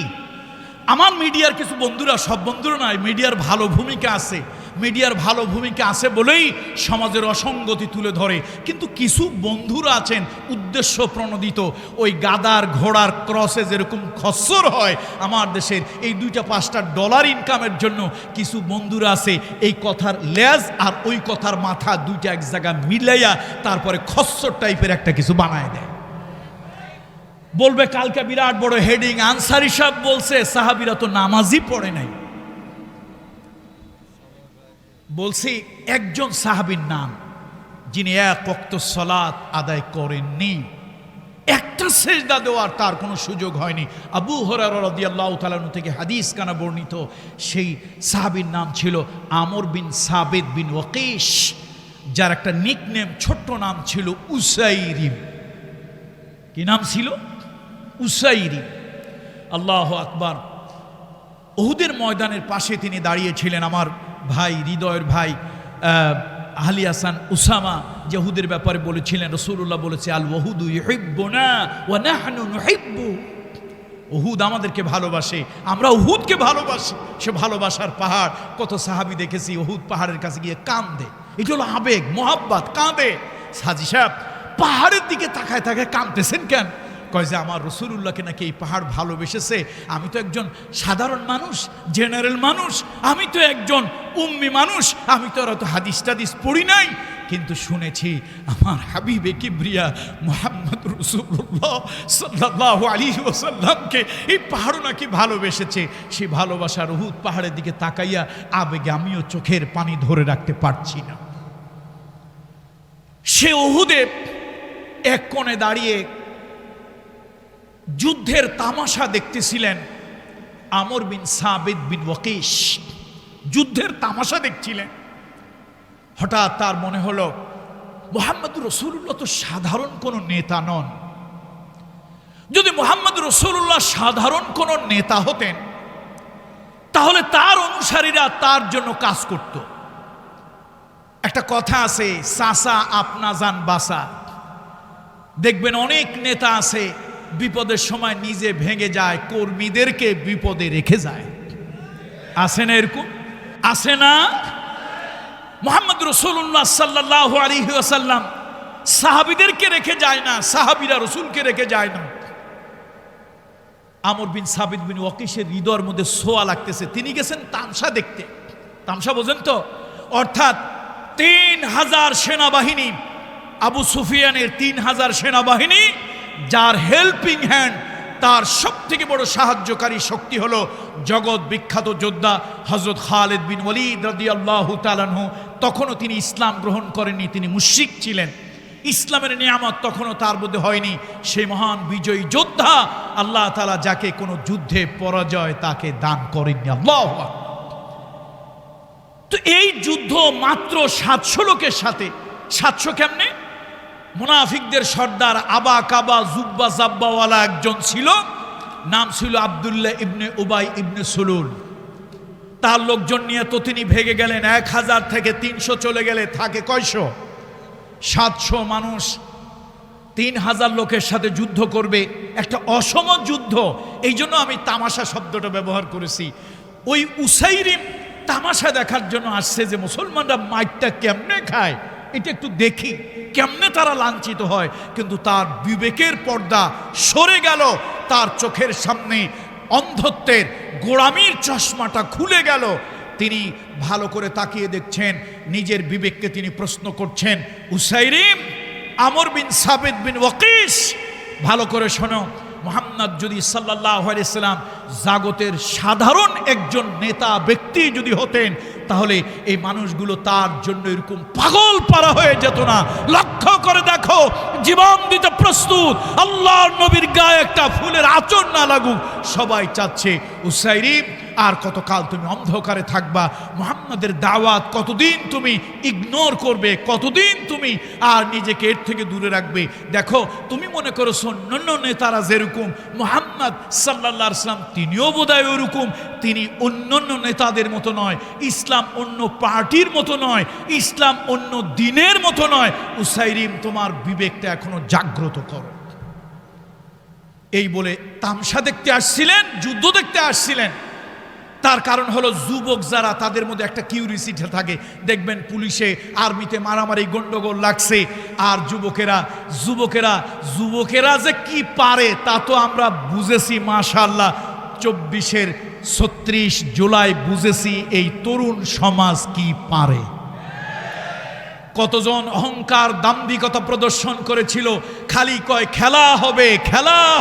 আমার মিডিয়ার কিছু বন্ধুরা, সব বন্ধুরা নয়, মিডিয়ার ভালো ভূমিকা আছে, মিডিয়ার ভালো ভূমিকা আছে বলেই সমাজের অসঙ্গতি তুলে ধরে, কিন্তু কিছু বন্ধুরা আছেন উদ্দেশ্য প্রণোদিত, ওই গাদার ঘোড়ার ক্রসে যেরকম খচ্চর হয় আমার দেশের, এই $2-5 ইনকামের জন্য কিছু বন্ধুরা আছে এই কথার লেজ আর ওই কথার মাথা দুইটা এক জায়গায় মিলাইয়া তারপরে খচ্চর টাইপের একটা কিছু বানায় দেয়। বলবে কালকে বিরাট বড় হেডিং, আনসারী সাহেব বলছে সাহাবীরা তো নামাজই পড়ে নাই। বলছি একজন সাহাবীর নাম যিনি এক ওয়াক্ত সালাত আদায় করেননি, একটা সেজদা দেওয়ার তার কোনো সুযোগ হয়নি। আবু হুরায়রা রাদিয়াল্লাহু তাআলা আনহু থেকে হাদিস কানা বর্ণিত, সেই সাহাবীর নাম ছিল আমর বিন সাবিত বিন ওয়াকিশ, যার একটা নিকনেম ছোট্ট নাম ছিল উসাইরিম। কি নাম ছিল? উসাইরিম। আল্লাহু আকবার। উহুদের ময়দানের পাশে তিনি দাঁড়িয়েছিলেন। আমার ভাই, হৃদয়ের ভাই আলী হাসান উসামা যে উহুদের ব্যাপারে বলেছিলেন, রাসূলুল্লাহ বলেছে আল ওয়াহুদু ইউহিব্বুনা ওয়া নাহনু নুহিব্বু। উহুদ আমাদেরকে ভালোবাসে, আমরা উহুদকে ভালোবাসি। সে ভালোবাসার পাহাড়। কত সাহাবী দেখেছি উহুদ পাহাড়ের কাছে গিয়ে কাঁদে, এটা হলো আবেগ, মোহাব্বত, কাঁদে। হাজী সাহেব পাহাড়ের দিকে তাকায় তাকায় কাঁদতেছেন কেন? কয় যে আমার রাসূলুল্লাহকে নাকি এই পাহাড় ভালোবেসেছে। আমি তো একজন সাধারণ মানুষ, জেনারেল মানুষ, আমি তো একজন উম্মি মানুষ, আমি তো আর অত হাদিস টাদিস পড়ি নাই, কিন্তু শুনেছি আমার হাবিবে কিবরিয়া মুহাম্মদ রাসূলুল্লাহ সাল্লাল্লাহু আলাইহি ওয়াসাল্লামকে এই পাহাড়ও নাকি ভালোবেসেছে। সেই ভালোবাসার উহুদ পাহাড়ের দিকে তাকাইয়া আবেগে আমিও চোখের পানি ধরে রাখতে পারছি না। সে উহুদে এক কোণে দাঁড়িয়ে যুদ্ধের তামাশা দেখতেছিলেন আমর বিন সাবিত বিন ওয়াকিশ, যুদ্ধের তামাশা দেখছিলেন। হঠাৎ তার মনে হলো মুহাম্মদুর রাসূলুল্লাহ তো সাধারণ কোনো নেতা নন। যদি মুহাম্মদুর রাসূলুল্লাহ সাধারণ কোনো নেতা হতেন তাহলে তার অনুসারীরা তার জন্য কাজ করত। একটা কথা আছে, চাচা আপনা জান বাসা। দেখবেন অনেক নেতা আছে বিপদের সময় নিজে ভেঙে যায়, কর্মীদেরকে বিপদে রেখে যায়। আছে না এরকম? আছে না? মুহাম্মদ রাসূলুল্লাহ সাল্লাল্লাহু আলাইহি ওয়াসাল্লাম সাহাবীদেরকে রেখে যায় না, সাহাবীরা রাসূলকে রেখে যায় না। আমর বিন সাবিত বিন ওয়াকিশের হৃদয়ের মধ্যে ছোঁয়া লাগতেছে। তিনি গেছেন তামসা দেখতে। তামসা বোঝেন তো? অর্থাৎ 3000 সেনাবাহিনী, আবু সুফিয়ানের 3000 সেনাবাহিনী, যার হেল্পিং হ্যান্ড, তার সব থেকে বড় সাহায্যকারী শক্তি হলো জগৎ বিখ্যাত যোদ্ধা হযরত খালিদ বিন ওয়ালিদ রাদিয়াল্লাহু তাআলা আনহু। তখনও তিনি ইসলাম গ্রহণ করেননি, তিনি মুশরিক ছিলেন। ইসলামের নিয়ামত তখনও তার মধ্যে হয়নি। সেই মহান বিজয়ী যোদ্ধা আল্লাহ তাআলা যাকে কোনো যুদ্ধে পরাজয় তাকে দান করেননি। আল্লাহু আকবার। তো এই যুদ্ধ মাত্র 700 লোকের সাথে। 700 কেমনে? মুনাফিকদের সর্দার আবা কাবা জুব্বা জাব্বাওয়ালা একজন ছিল, নাম ছিল আব্দুল্লাহ ইবনে উবাই ইবনে সুলুল। তার লোকজন নিয়ে তো তিনি ভেগে গেলেন। 1000 থেকে 300 চলে গেলে থাকে কয়শো? 700 মানুষ 3000 লোকের সাথে যুদ্ধ করবে, একটা অসম যুদ্ধ। এই জন্য আমি তামাশা শব্দটা ব্যবহার করেছি। ওই উসাইরিম তামাশা দেখার জন্য আসছে যে মুসলমানরা মাইটটা কেমনে খায়, এটা একটু দেখি, কেমনে তারা লাঞ্ছিত হয়। কিন্তু তার বিবেকের পর্দা সরে গেল, তার চোখের সামনে অন্ধত্বের গোড়ামির চশমাটা খুলে গেল। তিনি ভালো করে তাকিয়ে দেখছেন, নিজের বিবেককে তিনি প্রশ্ন করছেন, উসাইরিম, আমর বিন সাবিত বিন ওয়াকিশ, ভালো করে শোনো, মুহাম্মদ যদি সাল্লাল্লাহু আলাইহি সাল্লাম জগতের সাধারণ একজন নেতা ব্যক্তি যদি হতেন তাহলে এই মানুষগুলো তার জন্য এরকম পাগল পারা হয়ে যেত না। লক্ষ্য করে দেখো, জীবন দিতে প্রস্তুত, আল্লাহর নবীর গায়ে একটা ফুলের আঁচড় না লাগুক সবাই চাচ্ছে। উসাইরিম, আর কতকাল তুমি অন্ধকারে থাকবা? মুহাম্মাদের দাওয়াত কতদিন তুমি ইগনোর করবে? কতদিন তুমি আর নিজেকে এর থেকে দূরে রাখবে? দেখো, তুমি মনে করছো অন্যান্য নেতারা যেরকম, মুহাম্মদ সাল্লাল্লাহু আলাইহি ওয়াসাল্লাম তিনিও বোধহয় ওরকম। তিনি অন্যান্য নেতাদের মতো নয়, ইসলাম অন্য পার্টির মতো নয়, ইসলাম অন্য দিনের মতো নয়। উসাইরিম, তোমার বিবেকটা এখনো জাগ্রত করো। এই বলে তামসা দেখতে আসছিলেন, যুদ্ধ দেখতে আসছিলেন। তার কারণ হলো যুবক যারা, তাদের মধ্যে একটা কিউরিসিটি থাকে। দেখবেন পুলিশে আর্মিতে মারামারি গন্ডগোল লাগছে, আর যুবকেরা যে কি পারে তা তো আমরা বুঝেছি মাশাআল্লাহ। 24-এর 36 জুলাই বুঝেছি এই তরুণ সমাজ কি পারে। কতজন অহংকার দাম্ভিকতা প্রদর্শন করেছিল, খালি কয় খেলা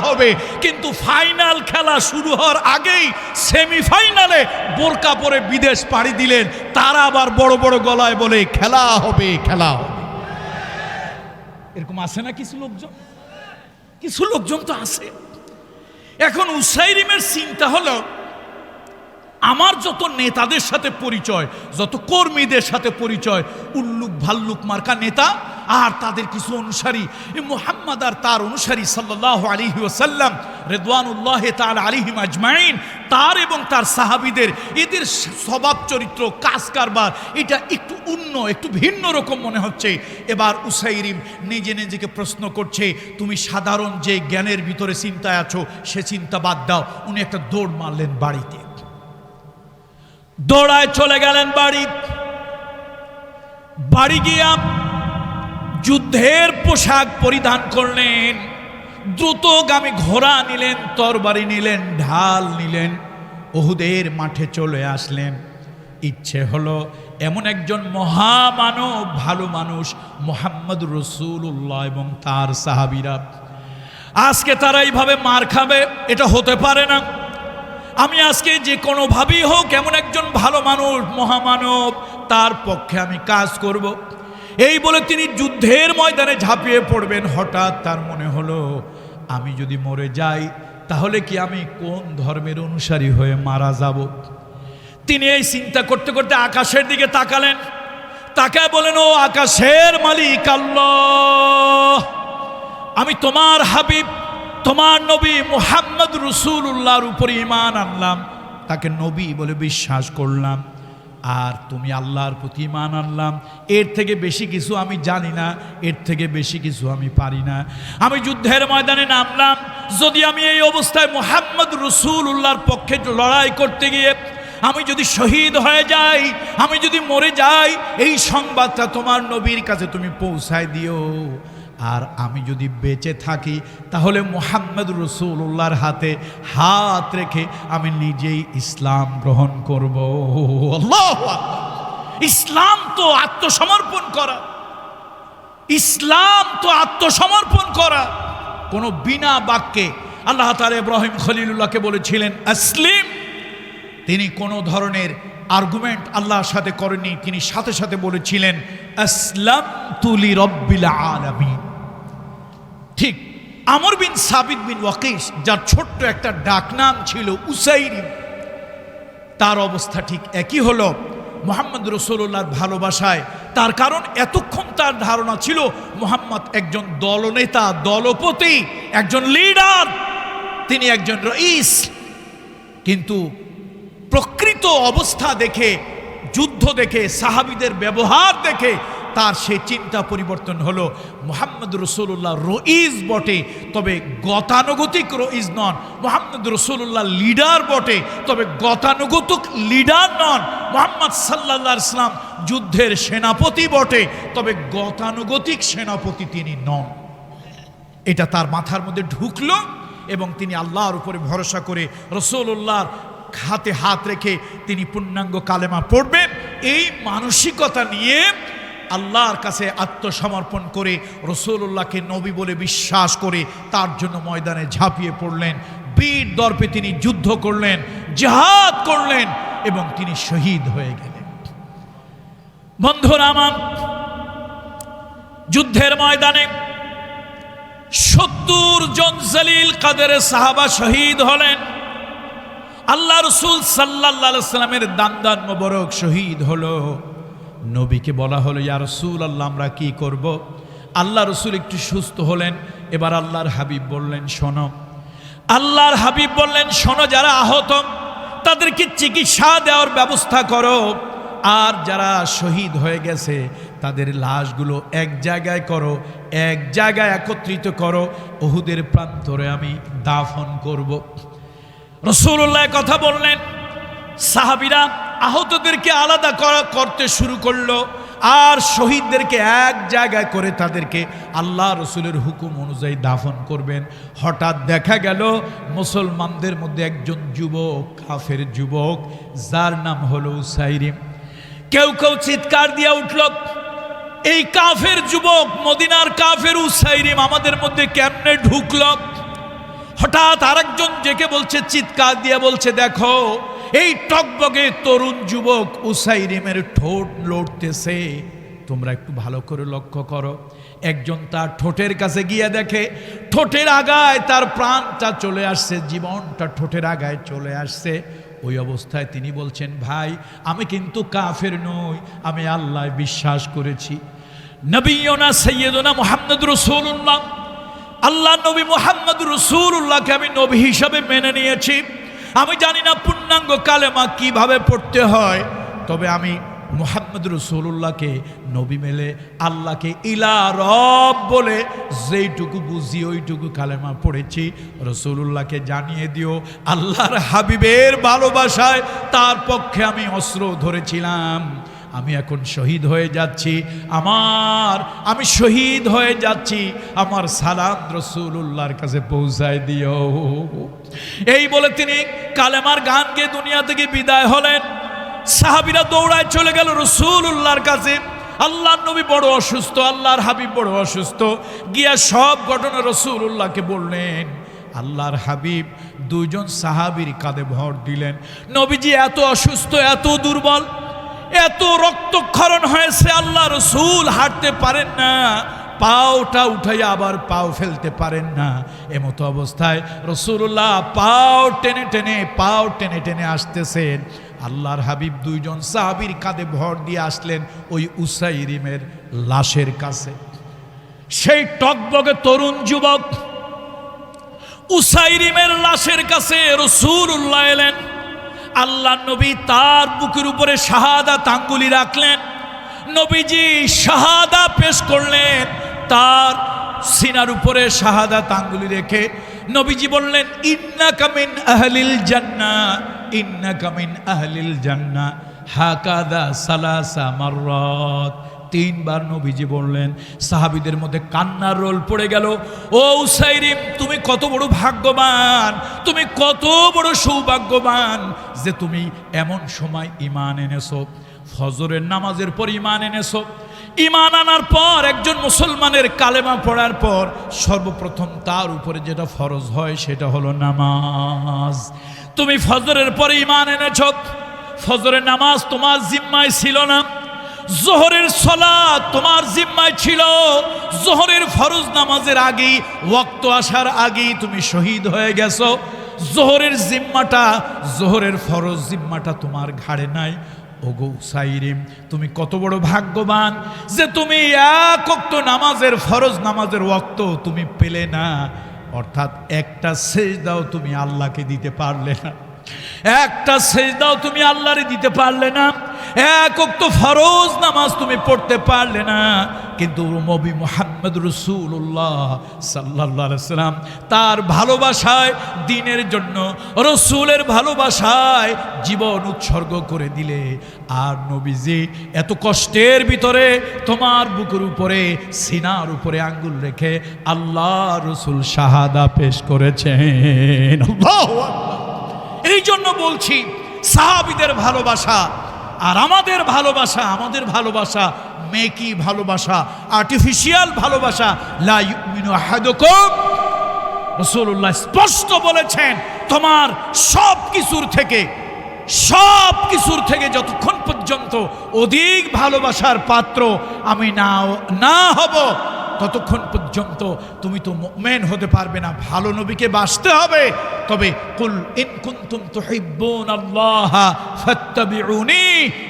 হবে, কিন্তু ফাইনাল খেলা শুরু হওয়ার আগেই সেমিফাইনালে বোরকা পরে বিদেশ পাড়ি দিলেন। তারা আবার বড় বড় গলায় বলে খেলা হবে। এরকম আছে না কিছু লোকজন তো আছে। এখন উসাইরিমের চিন্তা হলো, আমার যত নেতাদের সাথে পরিচয়, যত কর্মীদের সাথে পরিচয়, উল্লুক ভাল্লুক মার্কা নেতা আর তাদের কিছু অনুসারী, মুহাম্মদ আর তার অনুসারী সাল্লাল্লাহু আলাইহি ওয়াসাল্লাম রিদওয়ানুল্লাহি তাআলা আলাইহিম আজমাইন, তার এবং তার সাহাবীদের এদের স্বভাব চরিত্র, কাজ কারবার এটা একটু একটু ভিন্ন রকম মনে হচ্ছে। এবার উসাইরিম নিজেকে প্রশ্ন করছে, তুমি সাধারণ যে জ্ঞানের ভিতরে চিন্তায় আছো সে চিন্তা বাদ দাও। উনি একটা দৌড় মারলেন বাড়িতে, দৌড়ায় চলে গেলেন বাড়ি গিয়া যুদ্ধের পোশাক পরিধান করলেন, দ্রুতগামী ঘোড়া নিলেন, তরবারি নিলেন, ঢাল নিলেন, উহুদের মাঠে চলে আসলেন। ইচ্ছে হলো এমন একজন মহামানব, ভালো মানুষ মুহাম্মদ রাসূলুল্লাহ এবং তার সাহাবীরা, আজকে তারা এইভাবে মার খাবে, এটা হতে পারে না। আমি আজকে যে কোনোভাবেই হোক এমন একজন ভালো মানুষ, মহামানব, তার পক্ষে আমি কাজ করব। এই বলে তিনি যুদ্ধের ময়দানে ঝাঁপিয়ে পড়বেন। হঠাৎ তার মনে হলো, আমি যদি মরে যাই তাহলে কি আমি কোন ধর্মের অনুসারী হয়ে মারা যাব। তিনি এই চিন্তা করতে করতে আকাশের দিকে তাকালেন, তাকায় বলেন, ও আকাশের মালিক আল্লাহ, আমি তোমার হাবিব, তোমার নবী মুহাম্মদ রাসূলুল্লাহর উপর ঈমান আনলাম, তাকে নবী বলে বিশ্বাস করলাম, আর তুমি আল্লাহর প্রতি ঈমান আনলাম। এর থেকে বেশি কিছু আমি জানি না, এর থেকে বেশি কিছু আমি পারি না। আমি যুদ্ধের ময়দানে নামলাম, যদি আমি এই অবস্থায় মুহাম্মদ রাসূলুল্লাহর পক্ষে লড়াই করতে গিয়ে আমি যদি শহীদ হয়ে যাই, আমি যদি মরে যাই, এই সংবাদটা তোমার নবীর কাছে তুমি পৌঁছায় দিও। আর আমি যদি বেঁচে থাকি তাহলে মুহাম্মদ রাসূলুল্লাহর হাতে হাত রেখে আমি নিজেই ইসলাম গ্রহণ করব। আল্লাহু আকবার। ইসলাম তো আত্মসমর্পণ করা, ইসলাম তো আত্মসমর্পণ করা। কোনো বিনা বাক্যে আল্লাহ তাআলা ইব্রাহিম খলিলুল্লাহকে বলেছিলেন আসলিম, তিনি কোনো ধরনের আর্গুমেন্ট আল্লাহর সাথে করেননি, তিনি সাথে সাথে বলেছিলেন আসলামতু লিরাব্বিল আলামিন। ঠিক আমর বিন সাবিত বিন ওয়াকিস, যার ছোট্ট একটা ডাকনাম ছিল উসাইরিম, তার অবস্থা ঠিক একই হলো মুহাম্মদ রাসূলুল্লাহর ভালোবাসায়। তার কারণ এতক্ষণ তার ধারণা ছিল মুহাম্মদ একজন দলনেতা, দলপতি, একজন লিডার, তিনি একজন রইস। কিন্তু প্রকৃত অবস্থা দেখে, যুদ্ধ দেখে, সাহাবীদের ব্যবহার দেখে তার সে চিন্তা পরিবর্তন হলো। মুহাম্মদ রাসূলুল্লাহ রইস বটে, তবে গতানুগতিক রইস নন। মুহাম্মদ রাসূলুল্লাহ লিডার বটে, তবে গতানুগতিক লিডার নন। মুহাম্মদ সাল্লাল্লাহু আলাইহি ওয়াসাল্লাম যুদ্ধের সেনাপতি বটে, তবে গতানুগতিক সেনাপতি তিনি নন। এটা তার মাথার মধ্যে ঢুকলো এবং তিনি আল্লাহর উপরে ভরসা করে রাসূলুল্লাহর হাতে হাত রেখে তিনি পূর্ণাঙ্গ কালেমা পড়বেন, এই মানসিকতা নিয়ে আল্লাহর কাছে আত্মসমর্পণ করে রাসূলুল্লাহকে নবী বলে বিশ্বাস করে তার জন্য ময়দানে ঝাঁপিয়ে পড়লেন। বীর দর্পে তিনি যুদ্ধ করলেন, জিহাদ করলেন এবং তিনি শহীদ হয়ে গেলেন। বন্ধুরা আমার, যুদ্ধের ময়দানে 70 জন জলিল কাদের সাহাবা শহীদ হলেন। আল্লাহ রাসূল সাল্লাল্লাহু আলাইহি ওয়াসাল্লামের দান্দান মোবারক শহীদ হলো। নবীকে বলা হলো, ইয়া রাসূলুল্লাহ, আমরা কি করব? আল্লাহ রাসূল একটু সুস্থ হলেন। এবার আল্লাহর হাবিব বললেন, শোনো। আল্লাহর হাবিব বললেন, শোনো, যারা আহত তাদেরকে চিকিৎসা দেওয়ার ব্যবস্থা করো, আর যারা শহীদ হয়ে গেছে তাদের লাশগুলো এক জায়গায় করো, এক জায়গায় একত্রিত করো, উহুদের প্রান্তরে আমি দাফন করব। রাসূলুল্লাহ কথা বললেন। সাহাবীরা আহতদেরকে আলাদা করতে শুরু করলো, আর শহীদদেরকে এক জায়গায় করে তাদেরকে আল্লাহ রসুলের হুকুম অনুযায়ী দাফন করবেন। হঠাৎ দেখা গেল মুসলমানদের মধ্যে একজন যুবক, কাফের যুবক, যার নাম হলো উসাইরিম। কেউ কেউ চিৎকার দিয়া উঠল, এই কাফের যুবক, মদিনার কাফের উসাইরিম আমাদের মধ্যে কেমনে ঢুকল? হঠাৎ আরেকজন জেগে বলছে, চিৎকার দিয়ে বলছে, দেখো এই টকবগে তরুণ যুবক উসাইরিমের ঠোঁট লড়তেছে, তোমরা একটু ভালো করে লক্ষ্য করো। একজন তার ঠোঁটের কাছে গিয়ে দেখে ঠোঁটের আগায় তার প্রাণটা চলে আসছে, জীবনটা ঠোঁটের আগায় চলে আসছে। ওই অবস্থায় তিনি বলছেন, ভাই আমি কিন্তু কাফের নই, আমি আল্লাহ বিশ্বাস করেছি। নবিয়না সৈয়দনা মুহাম্মদ রাসূলুল্লাহ, আল্লাহ নবী মুহাম্মদ রাসূলুল্লাহকে আমি নবী হিসাবে মেনে নিয়েছি। আমি জানি না পূর্ণাঙ্গ কালেমা কিভাবে পড়তে হয়, তবে আমি মুহাম্মদ রাসূলুল্লাহকে নবী মেলে আল্লাহকে ইলা রব বলে যেইটুকু বুঝি ওইটুকু কালেমা পড়েছি। রাসূলুল্লাহকে জানিয়ে দিও আল্লাহর হাবিবের ভালোবাসায় তার পক্ষে আমি অস্ত্র ধরেছিলাম, আমি এখন শহীদ হয়ে যাচ্ছি, আমি শহীদ হয়ে যাচ্ছি, আমার সালাম রাসূলুল্লাহর কাছে পৌঁছায় দিও। এই বলে তিনি কালেমার গান গেয়ে দুনিয়া থেকে বিদায় হলেন। সাহাবীরা দৌড়ায় চলে গেল রাসূলুল্লাহর কাছে। আল্লাহর নবী বড় অসুস্থ, আল্লাহর হাবিব বড় অসুস্থ। গিয়া সব ঘটনা রাসূলুল্লাহকে বললেন। আল্লাহর হাবিব দুইজন সাহাবীর কাঁধে ভর দিলেন। নবীজি এত অসুস্থ, এত দুর্বল, এত রক্তক্ষরণ হয়েছে, আল্লাহ রসুল হাঁটতে পারেন না, পাওটা উঠাইয়া আবার পাও ফেলতে পারেন না। এমতো অবস্থায় রাসূলুল্লাহ পাও টেনে টেনে আসতেছেন। আল্লাহর হাবিব দুইজন সাহাবীর কাঁধে ভর দিয়ে আসলেন ওই উসাইরিমের লাশের কাছে। সেই টকবগে তরুণ যুবক উসাইরিমের লাশের কাছে রাসূলুল্লাহ এলেন। আল্লাহ নবী তার বুকের উপরে শাহাদাত আঙ্গুলি রাখলেন। নবীজি শাহাদা পেশ করলেন, তার সিনার উপরে শাহাদাত আঙ্গুলি রেখে নবীজি বললেন, ইন্নাকা মিন আহলিল জান্নাহ, ইন্নাকা মিন আহলিল জান্নাহ, হাকাদা সালাসা মাররাত। তিনবার নবীজি বললেন। সাহাবীদের মধ্যে কান্নার রোল পড়ে গেল। ও উসাইরিম, তুমি কত বড় ভাগ্যবান, তুমি কত বড় সৌভাগ্যবান যে তুমি এমন সময় ঈমান এনেছো, ফজরের নামাজের পর ঈমান এনেছো। ঈমান আনার পর একজন মুসলমানের কালেমা পড়ার পর সর্বপ্রথম তার উপরে যেটা ফরজ হয় সেটা হলো নামাজ। তুমি ফজরের পরে ঈমান এনেছো, ফজরের নামাজ তোমার জিম্মায় ছিল না, জোহরের সালাত তোমার জিম্মায় ছিল। জোহরের ফরজ নামাজের আগেই, ওয়াক্ত আসার আগেই তুমি শহীদ হয়ে গেছো। জোহরের জিম্মাটা, জোহরের ফরজ জিম্মাটা তোমার ঘাড়ে নাই। ওগো উসাইরিম, তুমি কত বড় ভাগ্যবান যে তুমি এক ওয়াক্ত নামাজের, ফরজ নামাজের ওয়াক্ত তুমি পেলে না। অর্থাৎ একটা সেজদাও তুমি আল্লাহকে দিতে পারলে না, একটা সেজদাও তুমি আল্লাহরে দিতে পারলে না, এক ওয়াক্ত ফরজ নামাজ তুমি পড়তে পারলে না। কিন্তু নবী মুহাম্মদ রাসূলুল্লাহ সাল্লাল্লাহু আলাইহি সাল্লাম তার ভালোবাসায়, দ্বীনের জন্য রাসূলের ভালোবাসায় জীবন উৎসর্গ করে দিলে। আর নবীজি এত কষ্টের ভিতরে তোমার বুকের উপরে, সিনার উপরে আঙ্গুল রেখে আল্লাহ রাসূল শাহাদা পেশ করেছেন। আল্লাহু আকবার। এই জন্য বলছি সাহাবীদের ভালোবাসা আর আমাদের ভালোবাসা মেকি ভালোবাসা, আর্টিফিশিয়াল ভালোবাসা। লা ইউমিনু আহাদুকুম, রাসূলুল্লাহ স্পষ্ট বলেছেন, তোমার সব কিছুর থেকে যতক্ষণ পর্যন্ত অধিক ভালোবাসার পাত্র আমি না হব, ততক্ষণ পর্যন্ত তুমি তো মুমিন হতে পারবে না। ভালো নবীকে বাসতে হবে। তবে কুল ইন কুনতুম তুহিব্বুনাল্লাহ ফাত্তাবিউনি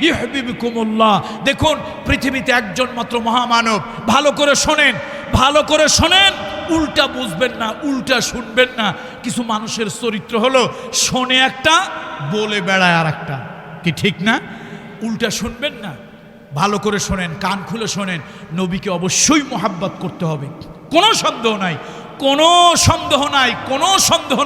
ইউহিব্বুকুমুল্লাহ। দেখুন, পৃথিবীতে একজন মাত্র মহামানব। ভালো করে শোনেন, উল্টা বুঝবেন না, উল্টা শুনবেন না। কিছু মানুষের চরিত্র হলো শোনে একটা, বলে বেড়ায় আর একটা। কি ঠিক না? উল্টা শুনবেন না, ভালো করে শোনেন, কান খুলে শোনেন। নবীকে অবশ্যই মোহাব্বত করতে হবে, কোনো সন্দেহ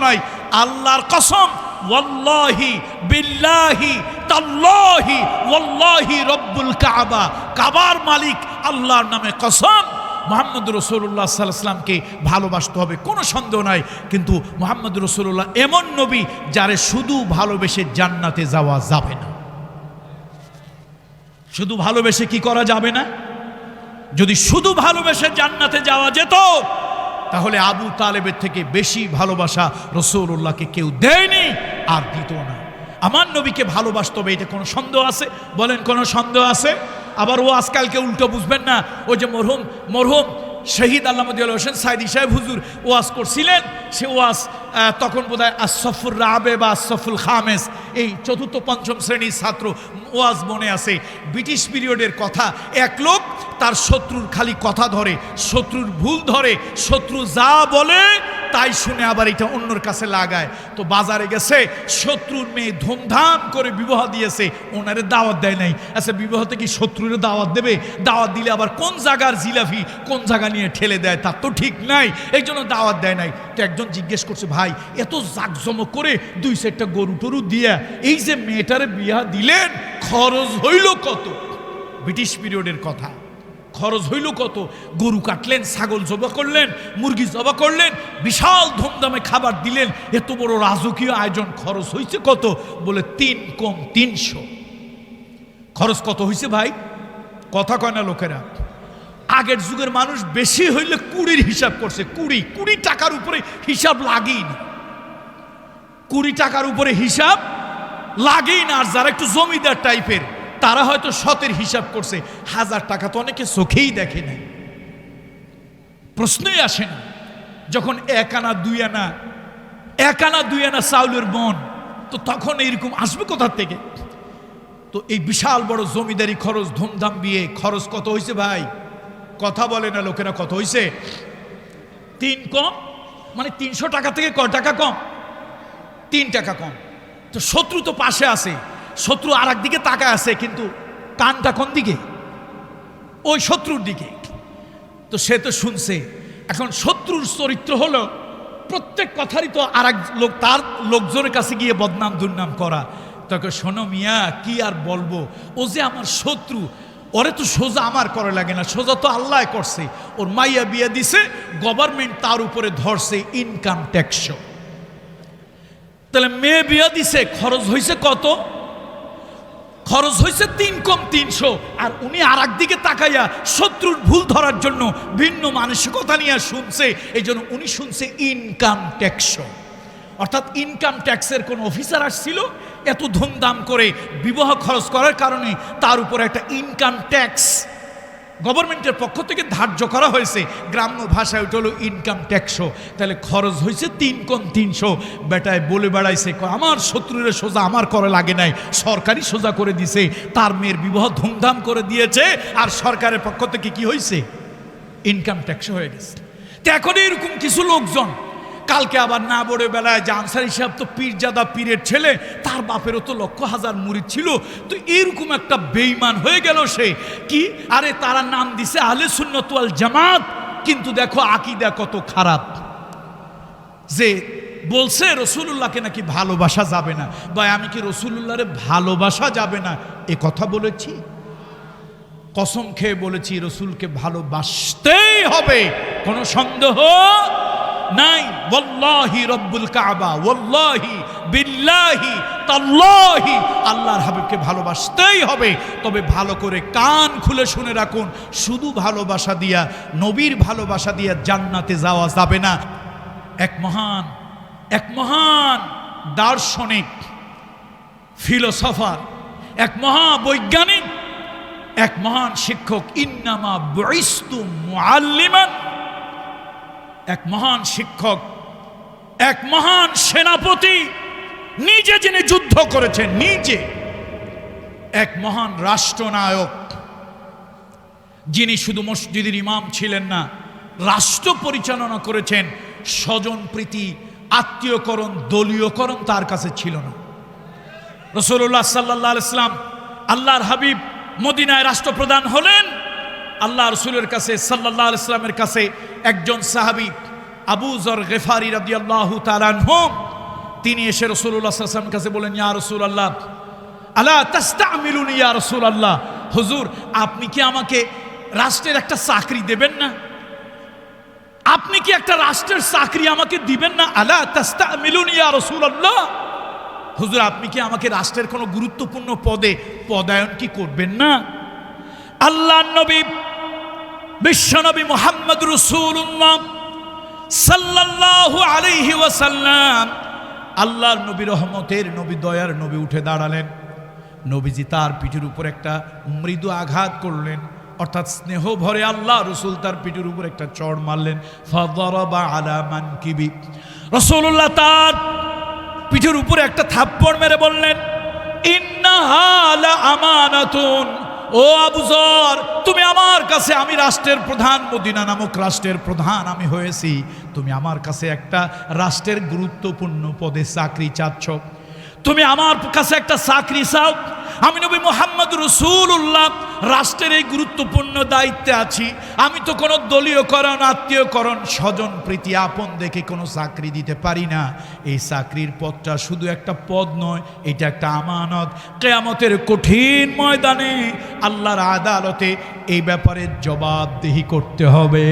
নাই। আল্লাহর কসম, ওয়াল্লাহি বিল্লাহি তাল্লাহি ওয়াল্লাহি রব্বুল কাবা, কাবার মালিক আল্লাহর নামে কসম, মুহাম্মদ রাসূলুল্লাহ সাল্লাল্লাহু আলাইহি ওয়াসাল্লামকে ভালোবাসতে হবে, কোনো সন্দেহ নাই। কিন্তু মুহাম্মদ রাসূলুল্লাহ এমন নবী যারে শুধু ভালোবেসে জান্নাতে যাওয়া যাবে না। শুধু ভালোবেসে কি করা যাবে না? যদি শুধু ভালোবেসে জান্নাতে যাওয়া যেত তাহলে আবু তালেবের থেকে বেশি ভালোবাসা রাসূলুল্লাহকে কেউ দেয়নি আর দিত না। আমার নবীকে ভালোবাসতে হবে, এটা কোনো সন্দেহ আছে? বলেন কোনো সন্দেহ আছে? আবার ও আজকালকে উল্টো বুঝবেন না। ওই যে মরহুম শহীদ আল্লামা দিওয়াল হোসেন সাইদি সাহেব হুজুর ওয়াজ করছিলেন, সে ওয়াজ তখন বোধহয় আসফুর রাবে বা আসফুল খামেস, এই চতুর্থ পঞ্চম শ্রেণীর ছাত্র, ওয়াজ মনে আছে। ব্রিটিশ পিরিয়ডের কথা, এক লোক তার শত্রুর খালি কথা ধরে, শত্রুর ভুল ধরে, শত্রু যা বলে তাই শুনে আবার এটা অন্যর কাছে লাগায়। তো বাজারে গেছে, শত্রুর মেয়ে ধুমধাম করে বিবাহ দিয়েছে, ওনারে দাওয়াত দেয় নাই। আচ্ছা, বিবাহতে কি শত্রুরে দাওয়াত দেবে? দাওয়াত দিলে আবার কোন জায়গার জিলাফি কোন জায়গা নিয়ে ঠেলে দেয় তার তো ঠিক নাই, এই জন্য দাওয়াত দেয় নাই। তো একজন জিজ্ঞেস করছে, ভাই এত জাকজমক করে 2-4টা গরু টরু দিয়া এই যে মেয়েটারে বিয়া দিলেন, খরচ হইল কত? ব্রিটিশ পিরিয়ডের কথা, খরচ হইল কত? গরু কাটলেন, ছাগল জবা করলেন, মুরগি জবা করলেন, বিশাল ধুমধামে খাবার দিলেন, এত বড় রাজকীয় আয়োজন, খরচ হয়েছে কত? বলে 3 কম 300। খরচ কত হয়েছে ভাই? কথা কয় না লোকেরা। আগের যুগের মানুষ বেশি হইলে 20 হিসাব করছে। 20 টাকার উপরে হিসাব লাগেই না, 20 টাকার উপরে হিসাব লাগেই না। আর যারা একটু জমিদার টাইপের তারা হয়তো 7-এর হিসাব করছে। 1000 টাকা তো অনেকে চোখেই দেখে না, প্রশ্নই আসে না। যখন 1 আনা 2 আনা চাউলের বন, তো তখন এইরকম আসবে কোথার থেকে? তো এই বিশাল বড় জমিদারি খরচ, ধুমধাম বিয়ে, খরচ কত হয়েছে ভাই? কথা বলে না লোকেরা, কত হয়েছে? 3 কম, মানে 300 টাকা থেকে কয় টাকা কম? 3 টাকা কম। তো শত্রু তো পাশে আছে, শত্রু আর একদিকে তাকায় আছে, কিন্তু কানটা কোন দিকে? ওই শত্রুর দিকে। তো সে তো শুনছে। এখন শত্রুর চরিত্র হলো প্রত্যেক কথারই তো আর এক লোক, তার লোকজনের কাছে গিয়ে বদনাম দুর্নাম করা। তাকে, শোনো মিয়া, কি আর বলবো, ও যে আমার শত্রু, ওরে তো সোজা আমার করে লাগে না, সোজা তো আল্লাহ করছে। ওর মাইয়া বিয়ে দিছে, গভর্নমেন্ট তার উপরে ধরছে ইনকাম ট্যাক্স। তাহলে মেয়ে বিয়ে দিছে, খরচ হয়েছে কত? খরচ হয়েছে 3 কম 300। আর উনি আর একদিকে তাকাইয়া শত্রুর ভুল ধরার জন্য ভিন্ন মানসিকতা নিয়ে শুনছে, এই জন্য উনি শুনছে ইনকাম ট্যাক্স। অর্থাৎ ইনকাম ট্যাক্সের কোন অফিসার আসছিল, এত ধুমধাম করে বিবাহ খরচ করার কারণে তার উপর একটা ইনকাম ট্যাক্স গভর্নমেন্টের পক্ষ থেকে ধার্য করা হয়েছে। গ্রাম্য ভাষায় ওটা হলো ইনকাম ট্যাক্সও। তাহলে খরচ হয়েছে 3 কম 300। বেটায় বলে বেড়াইছে, আমার শত্রুরে সোজা আমার করে লাগে নাই, সরকারই সোজা করে দিছে। তার মেয়ের বিবাহ ধুমধাম করে দিয়েছে, আর সরকারের পক্ষ থেকে কি হয়েছে? ইনকাম ট্যাক্স হয়ে গেছে। তো এখন এরকম কিছু লোকজন, কালকে আবার না বড়ে বেলায় যে আনসারী সাহেব তো পীরজাদা পীরের ছেলে, তার বাপেরও তো লক্ষ হাজার মুরিদ ছিল। তো এরকম একটা বেঈমান হয়ে গেল সে। কি, আরে তারা নাম দিছে আহলে সুন্নাত ওয়াল জামাত, কিন্তু দেখো আকীদা কত খারাপ। যে বলছে রসুলুল্লাহকে নাকি ভালোবাসা যাবে না। ভাই, আমি কি রসুলুল্লাহরে ভালোবাসা যাবে না এ কথা বলেছি? কসম খেয়ে বলেছি, রসুলকে ভালোবাসতেই হবে, কোনো সন্দেহ নাই। ওয়াল্লাহি রব্বুল কাবা, ওয়াল্লাহি বিল্লাহি তাল্লাহি, আল্লাহর হাবিবকে ভালোবাসতেই হবে। তবে ভালো করে কান খুলে শুনে রাখুন, শুধু ভালোবাসা দিয়া, নবীর ভালোবাসা দিয়া জান্নাতে যাওয়া যাবে না। এক মহান দার্শনিক, ফিলোসফার, এক মহাবৈজ্ঞানিক, এক মহান শিক্ষক, ইন্নামা বুইস্তু মুআল্লিমান, এক মহান শিক্ষক, এক মহান সেনাপতি, নিজে যিনি যুদ্ধ করেছেন, নিজে এক মহান রাষ্ট্রনায়ক, যিনি শুধু মসজিদের ইমাম ছিলেন না, রাষ্ট্র পরিচালনা করেছেন। স্বজন প্রীতি, আত্মীয়করণ, দলীয়করণ তার কাছে ছিল না। রাসূলুল্লাহ সাল্লাল্লাহু আলাইহি ওয়াসাল্লাম, আল্লাহর হাবিব মদিনায় রাষ্ট্রপ্রধান হলেন। আল্লাহ রসুলের কাছে সাল্লাল্লাহু আলাইহি ওয়াসাল্লামের কাছে একজন সাহাবী আবু যর গিফারি রাদিয়াল্লাহু তাআলা আনহু তিনি এসে রাসূলুল্লাহ সাল্লাল্লাহু আলাইহি ওয়াসাল্লামের কাছে বলেন, ইয়া রাসূলুল্লাহ আলা তাস্তামিলুনি ইয়া রাসূলুল্লাহ, হুজুর আপনি কি আমাকে রাষ্ট্রের একটা চাকরি দেবেন না? আপনি কি একটা রাষ্ট্রের চাকরি আমাকে দিবেন না? আলা তাস্তামিলুনি ইয়া রাসূলুল্লাহ, হুজুর আপনি কি আমাকে রাষ্ট্রের কোনো গুরুত্বপূর্ণ পদে পদায়ন কি করবেন না? আল্লাহর নবী বিশ্বনবী মুহাম্মদ রাসূলুল্লাহ সাল্লাল্লাহু আলাইহি ওয়াসাল্লাম, আল্লাহর নবী রহমতের নবী, দয়ার নবী উঠে দাঁড়ালেন। নবীজি তার পিঠের উপর একটা মৃদু আঘাত করলেন, অর্থাৎ স্নেহ ভরে আল্লাহ রসুল তার পিঠের উপর একটা চড় মারলেন। ফাদারাবা আলা মানকিবি, রাসূলুল্লাহ তার পিঠের উপরে একটা থাপ্পড় মেরে বললেন, ইন্নাহা লা আমানাতুন, ও আবু যর তুমি আমার কাছে, আমি রাষ্ট্রের প্রধান, মদিনা নামক রাষ্ট্রের প্রধান আমি হয়েছি, তুমি আমার কাছে একটা রাষ্ট্রের গুরুত্বপূর্ণ পদে চাকরি চাচ্ছ, তুমি আমার কাছে একটা চাকরি চাও। আমি নবী মুহাম্মদ রাসূলুল্লাহ রাষ্ট্রের এই গুরুত্বপূর্ণ দায়িত্বে আছি, আমি তো কোনো দলীয়করণ, আত্মীয়করণ, স্বজন প্রীতি, আপন দেখে কোনো চাকরি দিতে পারি না। এই চাকরির পদটা শুধু একটা পদ নয়, এটা একটা আমানত। কিয়ামতের কঠিন ময়দানে আল্লাহর আদালতে এই ব্যাপারে জবাবদেহি করতে হবে,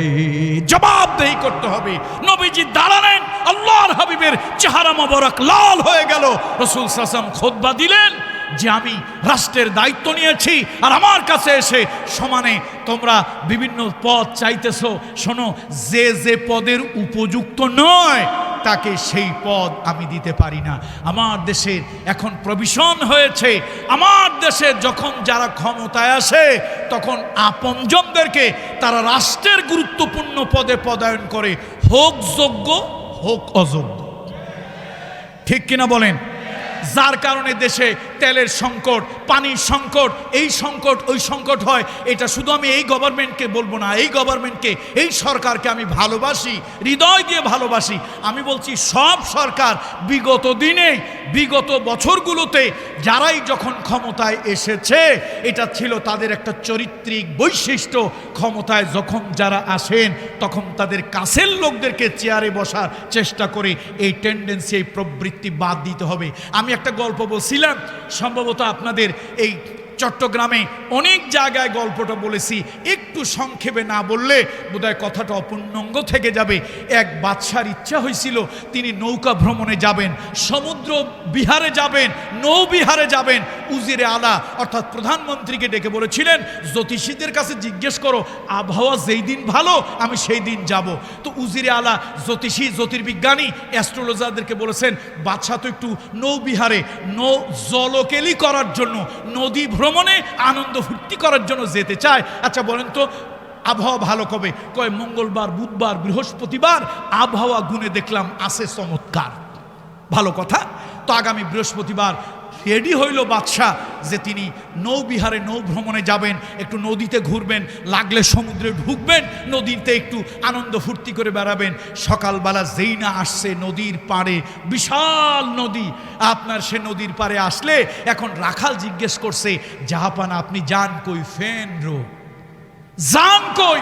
জবাবদেহি করতে হবে। নবীজি দাঁড়ালেন, আল্লাহর হাবিবের চেহারা মোবারক লাল হয়ে গেল। রাসূল সাল্লাল্লাহু আলাইহি ওয়াসাল্লাম খুতবা দিলেন যে আমি রাষ্ট্রের দায়িত্ব নিয়েছি, আর আমার কাছে এসে সমানে তোমরা বিভিন্ন পদ চাইতেছো। শোনো, যে যে পদের উপযুক্ত নয় তাকে সেই পদ আমি দিতে পারি না। আমার দেশের এখন প্রভিশন হয়েছে, আমার দেশে যখন যারা ক্ষমতায় আসে তখন আপনজনদেরকে তারা রাষ্ট্রের গুরুত্বপূর্ণ পদে পদায়ন করে, হোক যোগ্য হোক অযোগ্য। ঠিক কিনা বলেন? যার কারণে দেশে তেলের সংকট, পানির সংকট, এই সংকট ওই সংকট হয়। এটা শুধু আমি এই গভর্নমেন্টকে বলবো না, এই গভর্নমেন্টকে, এই সরকারকে আমি ভালোবাসি, হৃদয় দিয়ে ভালোবাসি। আমি বলছি সব সরকার বিগত দিনে, বিগত বছরগুলোতে যারাই যখন ক্ষমতায় এসেছে, এটা ছিল তাদের একটা চরিত্রিক বৈশিষ্ট্য। ক্ষমতায় যখন যারা আসেন তখন তাদের কাছের লোকদেরকে চেয়ারে বসার চেষ্টা করে। এই টেন্ডেন্সি, এই প্রবৃত্তি বাদ দিতে হবে। আমি একটা গল্প বলছিলাম, সম্ভবত আপনাদের এই চট্টগ্রামে অনেক জায়গায় গল্পটা বলেছি, একটু সংক্ষেপে না বললে বোধহয় কথাটা অপূর্ণাঙ্গ থেকে যাবে। এক বাদশার ইচ্ছা হয়েছিল তিনি নৌকা ভ্রমণে যাবেন, সমুদ্র বিহারে যাবেন, নৌবিহারে যাবেন। উজিরে আলা অর্থাৎ প্রধানমন্ত্রীকে ডেকে বলেছিলেন, জ্যোতিষীদের কাছে জিজ্ঞেস করো আবহাওয়া যেই দিন ভালো আমি সেই দিন যাব। তো উজিরে আলা জ্যোতিষী, জ্যোতির্বিজ্ঞানী, অ্যাস্ট্রোলজারদেরকে বলেছেন, বাদশাহ তো একটু নৌবিহারে জলকেলি করার জন্য, নদী ভ্রমণে আনন্দ ফুর্তি করার জন্য যেতে চায়। আচ্ছা বলেন তো আবহাওয়া ভালো কবে? কয় মঙ্গলবার, বুধবার, বৃহস্পতিবার। আবহাওয়া গুনে দেখলাম আছে চমৎকার। ভালো কথা। তো আগামী বৃহস্পতিবার রেডি হইল বাদশাহ যে তিনি নৌবিহারে, নৌ ভ্রমণে যাবেন, একটু নদীতে ঘুরবেন, লাগলে সমুদ্রে ঢুকবেন, নদীতে একটু আনন্দ ফুর্তি করে বেড়াবেন। সকালবেলা যেই না আসছে নদীর পাড়ে, বিশাল নদী, আপনার সে নদীর পাড়ে আসলে এখন রাখাল জিজ্ঞেস করছে, জাহাপানা আপনি যান কই? ফেন রো যান কই?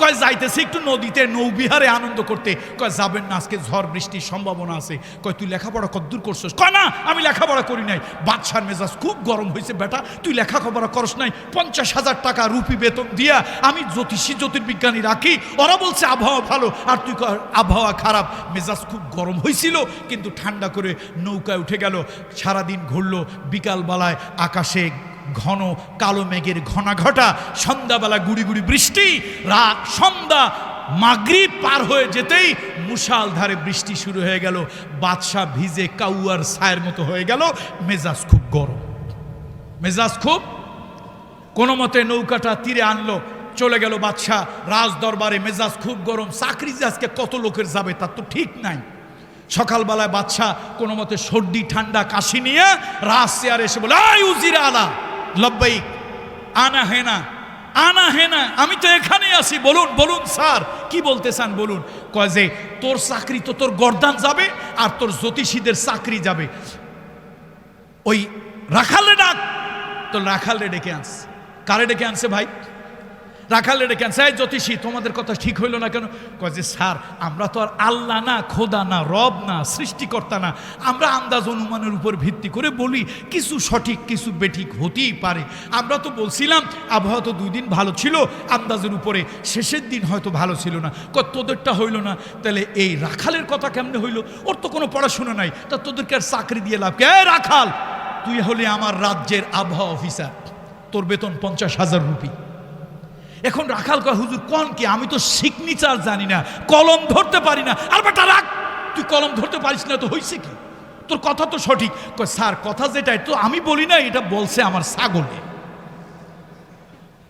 কয় যাইতেছে একটু নদীতে নৌবিহারে আনন্দ করতে। কয় যাবেন না, আজকে ঝড় বৃষ্টির সম্ভাবনা আছে। কয় তুই লেখাপড়া কদ্দূর করছিস? কয় না আমি লেখাপড়া করি নাই। বাদশার মেজাজ খুব গরম হয়েছে, বেটা তুই লেখাপড়া করস নাই, 50,000 টাকা রুপি বেতন দিয়া আমি জ্যোতিষী, জ্যোতির্বিজ্ঞানী রাখি, ওরা বলছে আবহাওয়া ভালো আর তুই আবহাওয়া খারাপ। মেজাজ খুব গরম হয়েছিল, কিন্তু ঠান্ডা করে নৌকায় উঠে গেল। সারাদিন ঘুরলো, বিকালবেলায় আকাশে ঘন কালো মেঘের ঘনাঘটা, সন্ধ্যাবেলা গুড়ি গুড়ি বৃষ্টি, রাত সন্ধ্যা মাগরিব পার হয়ে যেতেই মুষালধারে বৃষ্টি শুরু হয়ে গেল। বাদশাহ ভিজে কাউয়ার ছায়ের মতো হয়ে গেল, মেজাজ খুব গরম, মেজাজ খুব। কোনো মতে নৌকাটা তীরে আনলো, চলে গেল বাদশাহ রাজ দরবারে। মেজাজ খুব গরম, চাকরি যে আজকে কত লোকের যাবে তার তো ঠিক নাই। সকালবেলায় বাদশাহ কোনো মতে সর্দি ঠান্ডা কাশি নিয়ে রাজ চেয়ারে এসে বলে, আই উজিরে আলা লব্বাইক, আনা হেনা, আনা হেনা, আমি তো এখানেই আছি, বলুন বলুন স্যার কি বলতে চান বলুন। কয় যে তোর চাকরি তো তোর গর্দান যাবে, আর তোর জ্যোতিষীদের চাকরি যাবে। ওই রাখালে ডাক, তো রাখালে ডেকে আনছে। কারে ডেকে আনছে ভাই? রাখাল রে ডেকে আনছে, এই জ্যোতিষী তোমাদের কথা ঠিক হইল না কেন? কয় যে স্যার আমরা তো আর আল্লাহ না, খোদা না, রব না, সৃষ্টিকর্তা না, আমরা আন্দাজ অনুমানের উপর ভিত্তি করে বলি, কিছু সঠিক কিছু বেঠিক হতেই পারে। আমরা তো বলছিলাম আবহাওয়া তো 2 দিন ভালো ছিল আন্দাজের উপরে, শেষের দিন হয়তো ভালো ছিল না। কয় তোদেরটা হইল না, তাহলে এই রাখালের কথা কেমনে হইল? ওর তো কোনো পড়াশোনা নাই, তা তোদেরকে আর চাকরি দিয়ে লাভ? কে রাখাল, তুই হলে আমার রাজ্যের আবহাওয়া অফিসার, তোর বেতন 50,000 রুপি। এখন রাখাল কয় হুজুর কোন কি, আমি তো সিগনেচার জানি না, কলম ধরতে পারি না। আর বেটা রাখ, তুই কলম ধরতে পারিস না তো হইছে কি? তোর কথা তো সঠিক। কয় স্যার কথা যেটা তো আমি বলি না, এটা বলছে আমার ছাগলে।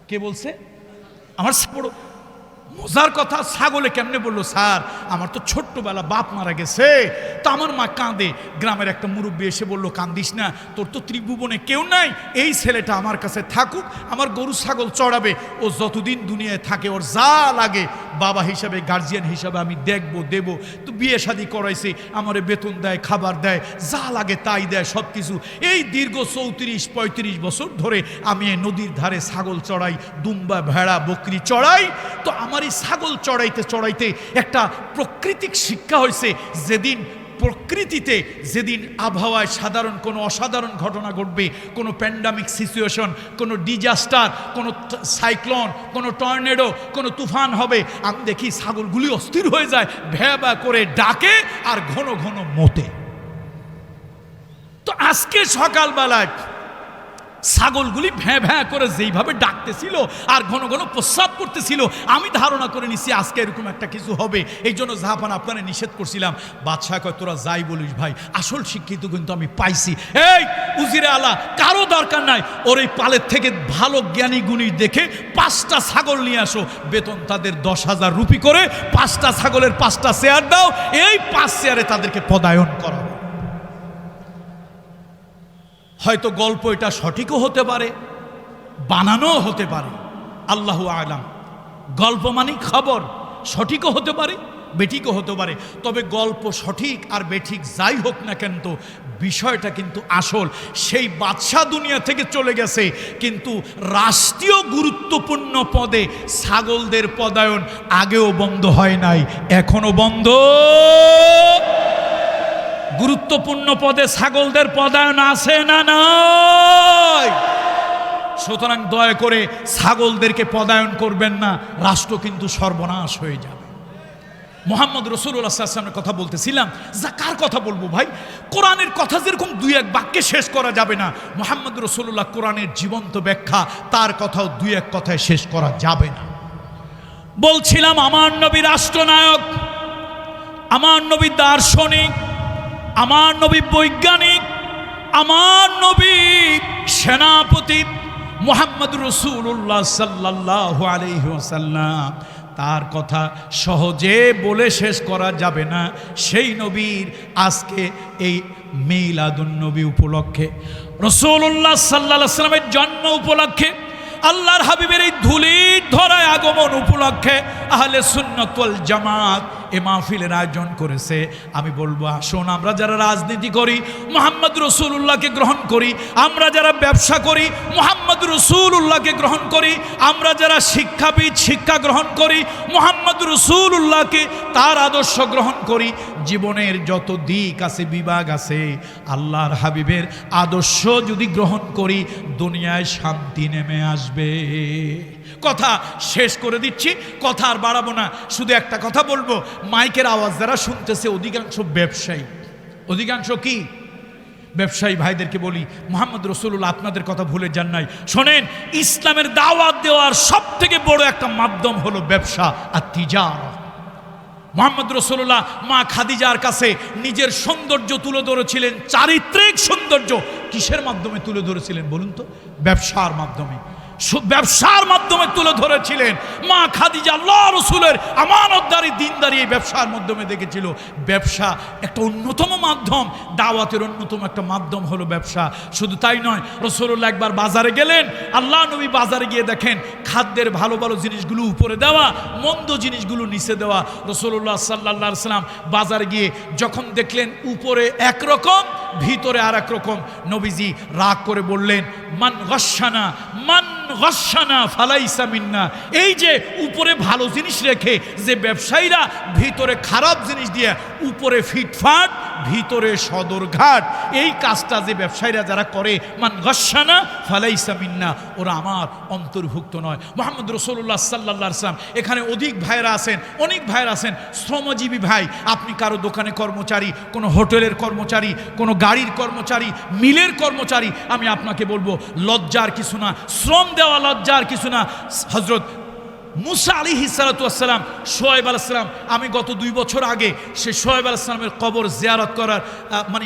কে বলছে? আমার বড় মজার কথা, ছাগলে কেমনে বললো? স্যার আমার তো ছোট্টবেলা বাপ মারা গেছে, তো আমার মা কাঁদে। গ্রামের একটা মুরব্বী এসে বললো কান্দিস না, তোর তো ত্রিভুবনে কেউ নাই, এই ছেলেটা আমার কাছে থাকুক, আমার গরু ছাগল চড়াবে, ও যতদিন দুনিয়ায় থাকে ওর যা লাগে বাবা হিসাবে, গার্জিয়ান হিসাবে আমি দেখবো দেব। তো বিয়ে শাদী করাইছে, আমারে বেতন দেয়, খাবার দেয়, যা লাগে তাই দেয়, সব কিছু। এই দীর্ঘ 34-35 বছর ধরে আমি এই নদীর ধারে ছাগল চড়াই, দুম্বা ভেড়া বকরি চড়াই। তো আমার এই ছাগল চড়াইতে চড়াইতে একটা প্রাকৃতিক শিক্ষা হয়েছে, যেদিন প্রকৃতিতে, যেদিন আবহাওয়ায় সাধারণ কোনো অসাধারণ ঘটনা ঘটবে, কোনো প্যান্ডামিক সিচুয়েশন, কোনো ডিজাস্টার, কোনো সাইক্লোন, কোনো টর্নেডো, কোনো তুফান হবে, আমি দেখি ছাগলগুলি অস্থির হয়ে যায়, ভ্যা ভ্যা করে ডাকে আর ঘন ঘন মোতে। তো আজকে সকালবেলায় ছাগলগুলি ভ্যাঁ ভ্যাঁ করে যেইভাবে ডাকতেছিল আর ঘন ঘন প্রস্রাব করতেছিল, আমি ধারণা করে নিছি আজকে এরকম একটা কিছু হবে। এই জন্য জাহাপান আপনারা নিষেধ করছিলাম। বাদশাহ কয় তোরা যাই বলিস ভাই, আসল শিক্ষিত কিন্তু আমি পাইছি। এই উজিরে আলা কারো দরকার নাই, ওর এই পালের থেকে ভালো জ্ঞানী গুণী দেখে 5টা ছাগল নিয়ে আসো, বেতন তাদের 10,000 রুপি করে, 5টা ছাগলের 5টা চেয়ার দাও, এই 5 চেয়ারে তাদেরকে পদায়ন করা। হয়তো গল্প এটা সঠিকও হতে পারে, বানানোও হতে পারে, আল্লাহু আলাম। গল্প মানে খবর, সঠিকও হতে পারে বেঠিকও হতে পারে। তবে গল্প সঠিক আর বেঠিক যাই হোক না কেন, তো বিষয়টা কিন্তু আসল। সেই বাদশাহ দুনিয়া থেকে চলে গেছে, কিন্তু রাষ্ট্রীয় গুরুত্বপূর্ণ পদে ছাগলদের পদায়ন আগেও বন্ধ হয় নাই, এখনো বন্ধ। গুরুত্বপূর্ণ পদে ছাগলদের পদায়ন আছে না নাই? সুতরাং দয়া করে ছাগলদেরকে পদায়ন করবেন না, রাষ্ট্র কিন্তু সর্বনাশ হয়ে যাবে। মুহাম্মদ রাসূলুল্লাহ সাল্লাল্লাহু আলাইহি ওয়াসাল্লামের কথা বলতেছিলাম। যা কার কথা বলবো ভাই? কোরআনের কথা যেরকম 2-1 বাক্যে শেষ করা যাবে না, মুহাম্মদ রাসূলুল্লাহ কোরআনের জীবন্ত ব্যাখ্যা, তার কথাও 2-1 কথায় শেষ করা যাবে না। বলছিলাম আমার নবী রাষ্ট্রনায়ক, আমার নবী দার্শনিক, আমার নবী বৈজ্ঞানিক, আমার নবী সেনাপতি মুহাম্মদ রাসূলুল্লাহ সাল্লাল্লাহু আলাইহি ওয়াসাল্লাম। তার কথা সহজে বলে শেষ করা যাবে না। সেই নবীর আজকে এই মিলাদুন নবী উপলক্ষে, রাসূলুল্লাহ সাল্লাল্লাহু আলাইহি ওয়াসাল্লামের জন্ম উপলক্ষে, আল্লাহর হাবিবের এই ধুলির ধরায় আগমন উপলক্ষে আহলে সুন্নাত ওয়াল জামাত এ মাহফিলের আয়োজন করেছে। আমি বলবো আসুন, আমরা যারা রাজনীতি করি মুহাম্মদ রাসূলুল্লাহকে গ্রহণ করি, আমরা যারা ব্যবসা করি মুহাম্মদ রাসূলুল্লাহকে গ্রহণ করি, আমরা যারা শিক্ষাবিদ শিক্ষা গ্রহণ করি মুহাম্মদ রাসূলুল্লাহকে, তার আদর্শ গ্রহণ করি। জীবনের যত দিক আছে, বিভাগ আছে, আল্লাহর হাবিবের আদর্শ যদি গ্রহণ করি, দুনিয়ায় শান্তি নেমে আসবে। কথা শেষ করে দিচ্ছি, কথা আর বাড়াবো না। শুধু একটা কথা বলবো, মাইকের আওয়াজ যারা শুনতেছে অধিকাংশ ব্যবসায়ী। অধিকাংশ কি? ব্যবসায়ী ভাইদেরকে বলি, মুহাম্মদ রাসূলুল্লাহ আপনাদের কথা ভুলে যান নাই। শোনেন, ইসলামের দাওয়াত দেওয়ার সব থেকে বড় একটা মাধ্যম হলো ব্যবসা আর তিজারা। মুহাম্মদ রাসূলুল্লাহ মা খাদিজার কাছে নিজের সৌন্দর্য তুলে ধরেছিলেন, চারিত্রিক সৌন্দর্য। কিসের মাধ্যমে তুলে ধরেছিলেন বলুন তো? ব্যবসার মাধ্যমে। ব্যবসার মাধ্যমে তুলে ধরেছিলেন। মা খাদিজা আল্লাহ রাসূলের আমানতদারি দিনদারি এই ব্যবসার মাধ্যমে দেখেছিল। ব্যবসা একটা অন্যতম মাধ্যম, দাওয়াতের অন্যতম একটা মাধ্যম হলো ব্যবসা। শুধু তাই নয়, রাসূলুল্লাহ একবার বাজারে গেলেন, আল্লাহ নবী বাজারে গিয়ে দেখেন খাদ্যের ভালো ভালো জিনিসগুলো উপরে দেওয়া, মন্দ জিনিসগুলো নিচে দেওয়া। রাসূলুল্লাহ সাল্লাল্লাহু আলাইহি ওয়াসাল্লাম বাজারে গিয়ে যখন দেখলেন উপরে একরকম ভিতরে আর এক রকম, নবীজি রাগ করে বললেন, মান গাশশানা, মান গশানা ফালাইসা মিন্না। এই যে উপরে ভালো জিনিস রেখে যে ব্যবসায়ীরা ভিতরে খারাপ জিনিস দিয়ে উপরে ফিটফাট ভিতরে সদরঘাট, এই কাজটা যে ব্যবসায়ীরা যারা করে, মান গশানা ফালাইসা মিন্না, ওরা আমার অন্তর্ভুক্ত নয়। মুহাম্মদ রাসূলুল্লাহ সাল্লাল্লাহু আলাইহি ওয়াসাল্লাম, এখানে অধিক ভাইরা আছেন, অনেক ভাইরা আছেন শ্রমজীবী ভাই। আপনি কারো দোকানে কর্মচারী, কোনো হোটেলের কর্মচারী, কোনো গাড়ির কর্মচারী, মিলের কর্মচারী, আমি আপনাকে বলবো লজ্জার কিছু না, শ্রম দেওয়া লজ্জার কিছু না। হযরত মুসা আলাইহিস সালাতু ওয়াস সালাম, শোয়েব আলাইহিস সালাম, আমি গত 2 বছর আগে সে শোয়েব আলাইহিস সালামের কবর জিয়ারত করার মানে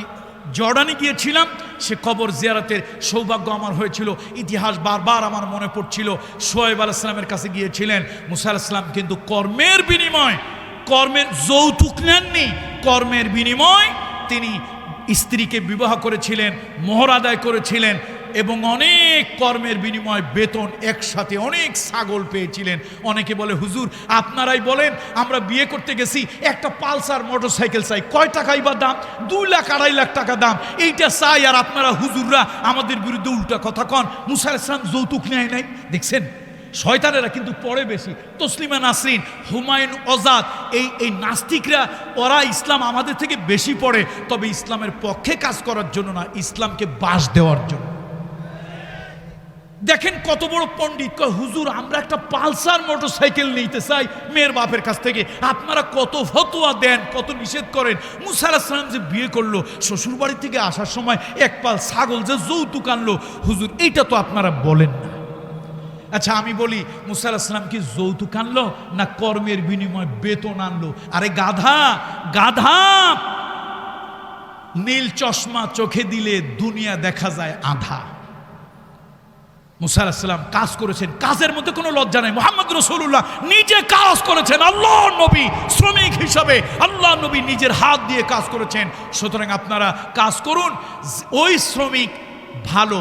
জর্ডানে গিয়েছিলাম। সে কবর জিয়ারতের সৌভাগ্য আমার হয়েছিল। ইতিহাস বারবার আমার মনে পড়ছিল। শোয়েব আলাইহিস সালামের কাছে গিয়েছিলেন মুসা আলাইহিস সালাম, কিন্তু কর্মের বিনিময়, কর্মের যৌতুক নেননি, কর্মের বিনিময় তিনি স্ত্রীকে বিবাহ করেছিলেন, মোহর আদায় করেছিলেন এবং অনেক কর্মের বিনিময় বেতন একসাথে অনেক ছাগল পেয়েছিলেন। অনেকে বলে হুজুর আপনারাই বলেন, আমরা বিয়ে করতে গেছি, একটা পালসার মোটরসাইকেল চাই, কয় টাকাই বা দাম? 2 লাখ 2.5 লাখ টাকা দাম, এইটা চাই। আর আপনারা হুজুররা আমাদের বিরুদ্ধে উল্টা কথা কন। মুসা আলাইহিস সালাম যৌতুক নেয় নাই। দেখছেন শয়তানেরা কিন্তু পড়ে বেশি। তসলিমা নাসরিন, হুমায়ুন আজাদ, এই নাস্তিকরা, ওরা ইসলাম আমাদের থেকে বেশি পড়ে, তবে ইসলামের পক্ষে কাজ করার জন্য না, ইসলামকে বাস দেওয়ার জন্য। দেখেন কত বড় পণ্ডিত, কয় হুজুর আমরা একটা পালসার মোটরসাইকেল নিতে চাই মেয়ের বাপের কাছ থেকে। আপনারা কত ফতোয়া দেন, কত নিষেধ করেন। মুসা আলাইহিস সালাম যে বিয়ে করলো, শ্বশুর বাড়ি থেকে আসার সময় এক পাল ছাগল যে যৌতুক আনলো, হুজুর এইটা তো আপনারা বলেন না। আচ্ছা আমি বলি, মুসা আলাইহিস সালাম কি যৌতুক আনলো না কর্মের বিনিময় বেতন আনলো? আরে গাধা গাধা, নীল চশমা চোখে দিলে দুনিয়া দেখা যায় আধা। মুসা আলাইহিস সালাম কাজ করেছেন, কাজের মধ্যে কোনো লজ্জা নাই। মুহাম্মদ রাসূলুল্লাহ নিজে কাজ করেছেন, আল্লাহর নবী শ্রমিক হিসাবে, আল্লাহর নবী নিজের হাত দিয়ে কাজ করেছেন। সুতরাং আপনারা কাজ করুন, ওই শ্রমিক ভালো,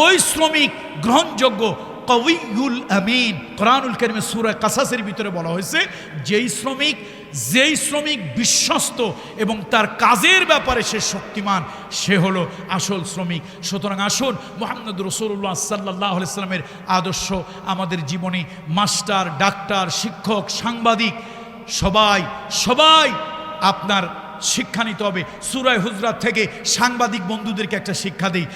ওই শ্রমিক গ্রহণযোগ্য, কওয়িয়ুল আমিন। কোরআনুল কারীমে সূরা কাসাসের ভিতরে বলা হয়েছে, যেই শ্রমিক বিশ্বস্ত এবং তার কাজের ব্যাপারে সে শক্তিমান, সে হলো আসল শ্রমিক। সুতরাং আসুন মুহাম্মদ রাসূলুল্লাহ সাল্লাল্লাহু আলাইহি ওয়াসাল্লামের আদর্শ আমাদের জীবনে, মাস্টার, ডাক্তার, শিক্ষক, সাংবাদিক সবাই আপনার শিক্ষা নিতে হবে। সূরা হুজরাত থেকে সাংবাদিক বন্ধুদেরকে একটা শিক্ষা দিই।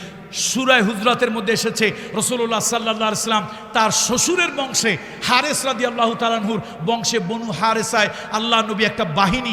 সূরা হুজরাতের মধ্যে এসেছে রাসূলুল্লাহ সাল্লাল্লাহু আলাইহি ওয়াসাল্লাম তার শ্বশুরের বংশে, হারেস রাদিয়াল্লাহু তাআলা আনহুর বংশে, বনু হারেসায় আল্লাহ নবী একটা বাহিনী,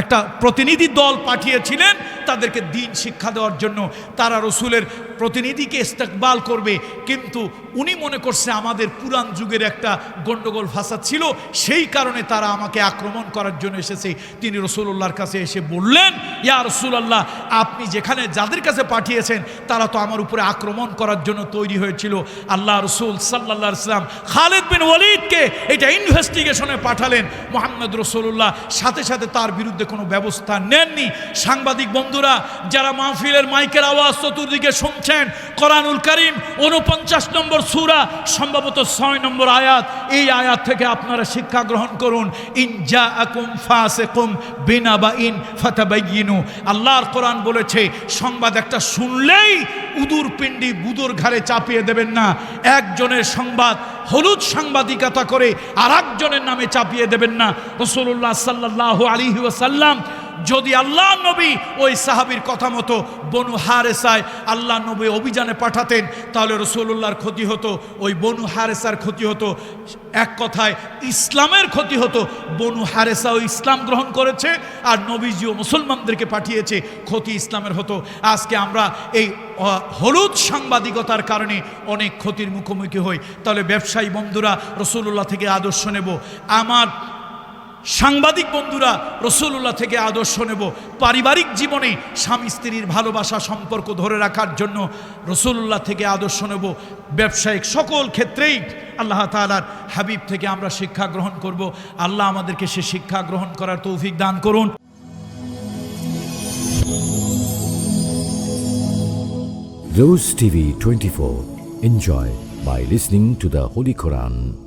একটা প্রতিনিধি দল পাঠিয়েছিলেন তাদেরকে দ্বীন শিক্ষা দেওয়ার জন্য। তারা রসুলের প্রতিনিধিকে ইস্তেকবাল করবে, কিন্তু উনি মনে করছে আমাদের পুরান যুগের একটা গন্ডগোল ফাসাদ ছিল, সেই কারণে তারা আমাকে আক্রমণ করার জন্য এসেছে। তিনি রাসূলুল্লাহর কাছে এসে বললেন, ইয়া রাসূলুল্লাহ, আপনি যেখানে যাদের কাছে পাঠিয়েছেন তারা তো আমার উপরে আক্রমণ করার জন্য তৈরি হয়েছিল। আল্লাহ রসুল সাল্লাল্লাহু আলাইহি ওয়াসাল্লাম খালিদ বিন ওয়ালিদকে এটা ইনভেস্টিগেশনে পাঠালেন। মুহাম্মদ রাসূলুল্লাহ সাথে সাথে তার বিরুদ্ধে কোনো ব্যবস্থা নেননি। সাংবাদিক বন্ধুরা যারা মাহফিলের মাইকের আওয়াজ চতুর্দিকে শুনছেন, কোরআনুল কারীম 49 নম্বর সূরা, সম্ভবত 6 নম্বর আয়াত, এই আয়াত থেকে আপনারা শিক্ষা গ্রহণ করুন। ইন জাআকুম ফাসিকুম বিনাবাইন ফাতাবাইয়িনু। আল্লাহর কোরআন বলেছে, সংবাদ একটা শুনলেই উদুর পিণ্ডি বুদুর ঘাড়ে চাপিয়ে দেবেন না। একজনের সংবাদ হলুদ সাংবাদিকতা করে আর একজনের নামে চাপিয়ে দেবেন না। রাসূলুল্লাহ সাল্লাল্লাহু আলাইহি ওয়াসাল্লাম যদি আল্লাহ নবী ওই সাহাবীর কথা মতো বনু হারেসায় আল্লাহ নবী অভিযানে পাঠাতেন, তাহলে রাসূলুল্লাহর ক্ষতি হতো, ওই বনু হারেসার ক্ষতি হতো, এক কথায় ইসলামের ক্ষতি হতো। বনু হারেসাও ইসলাম গ্রহণ করেছে আর নবীজিও মুসলমানদেরকে পাঠিয়েছে, ক্ষতি ইসলামের হতো। আজকে আমরা এই হলুদ সাংবাদিকতার কারণে অনেক ক্ষতির মুখোমুখি হই। তাহলে ব্যবসায়ী বন্ধুরা রাসূলুল্লাহ থেকে আদর্শ নেব, আমার সাংবাদিক বন্ধুরা রাসূলুল্লাহ থেকে আদর্শ নেব। পারিবারিক জীবনে স্বামী স্ত্রীর ভালোবাসা সম্পর্ক ধরে রাখার জন্য রাসূলুল্লাহ থেকে আদর্শ নেব। ব্যবসায়িক সকল ক্ষেত্রেই আল্লাহ তাআলার হাবিব থেকে আমরা শিক্ষা গ্রহণ করব। আল্লাহ আমাদেরকে সে শিক্ষা গ্রহণ করার তৌফিক দান করুন। Rose TV 24. Enjoy by listening to the Holy Quran.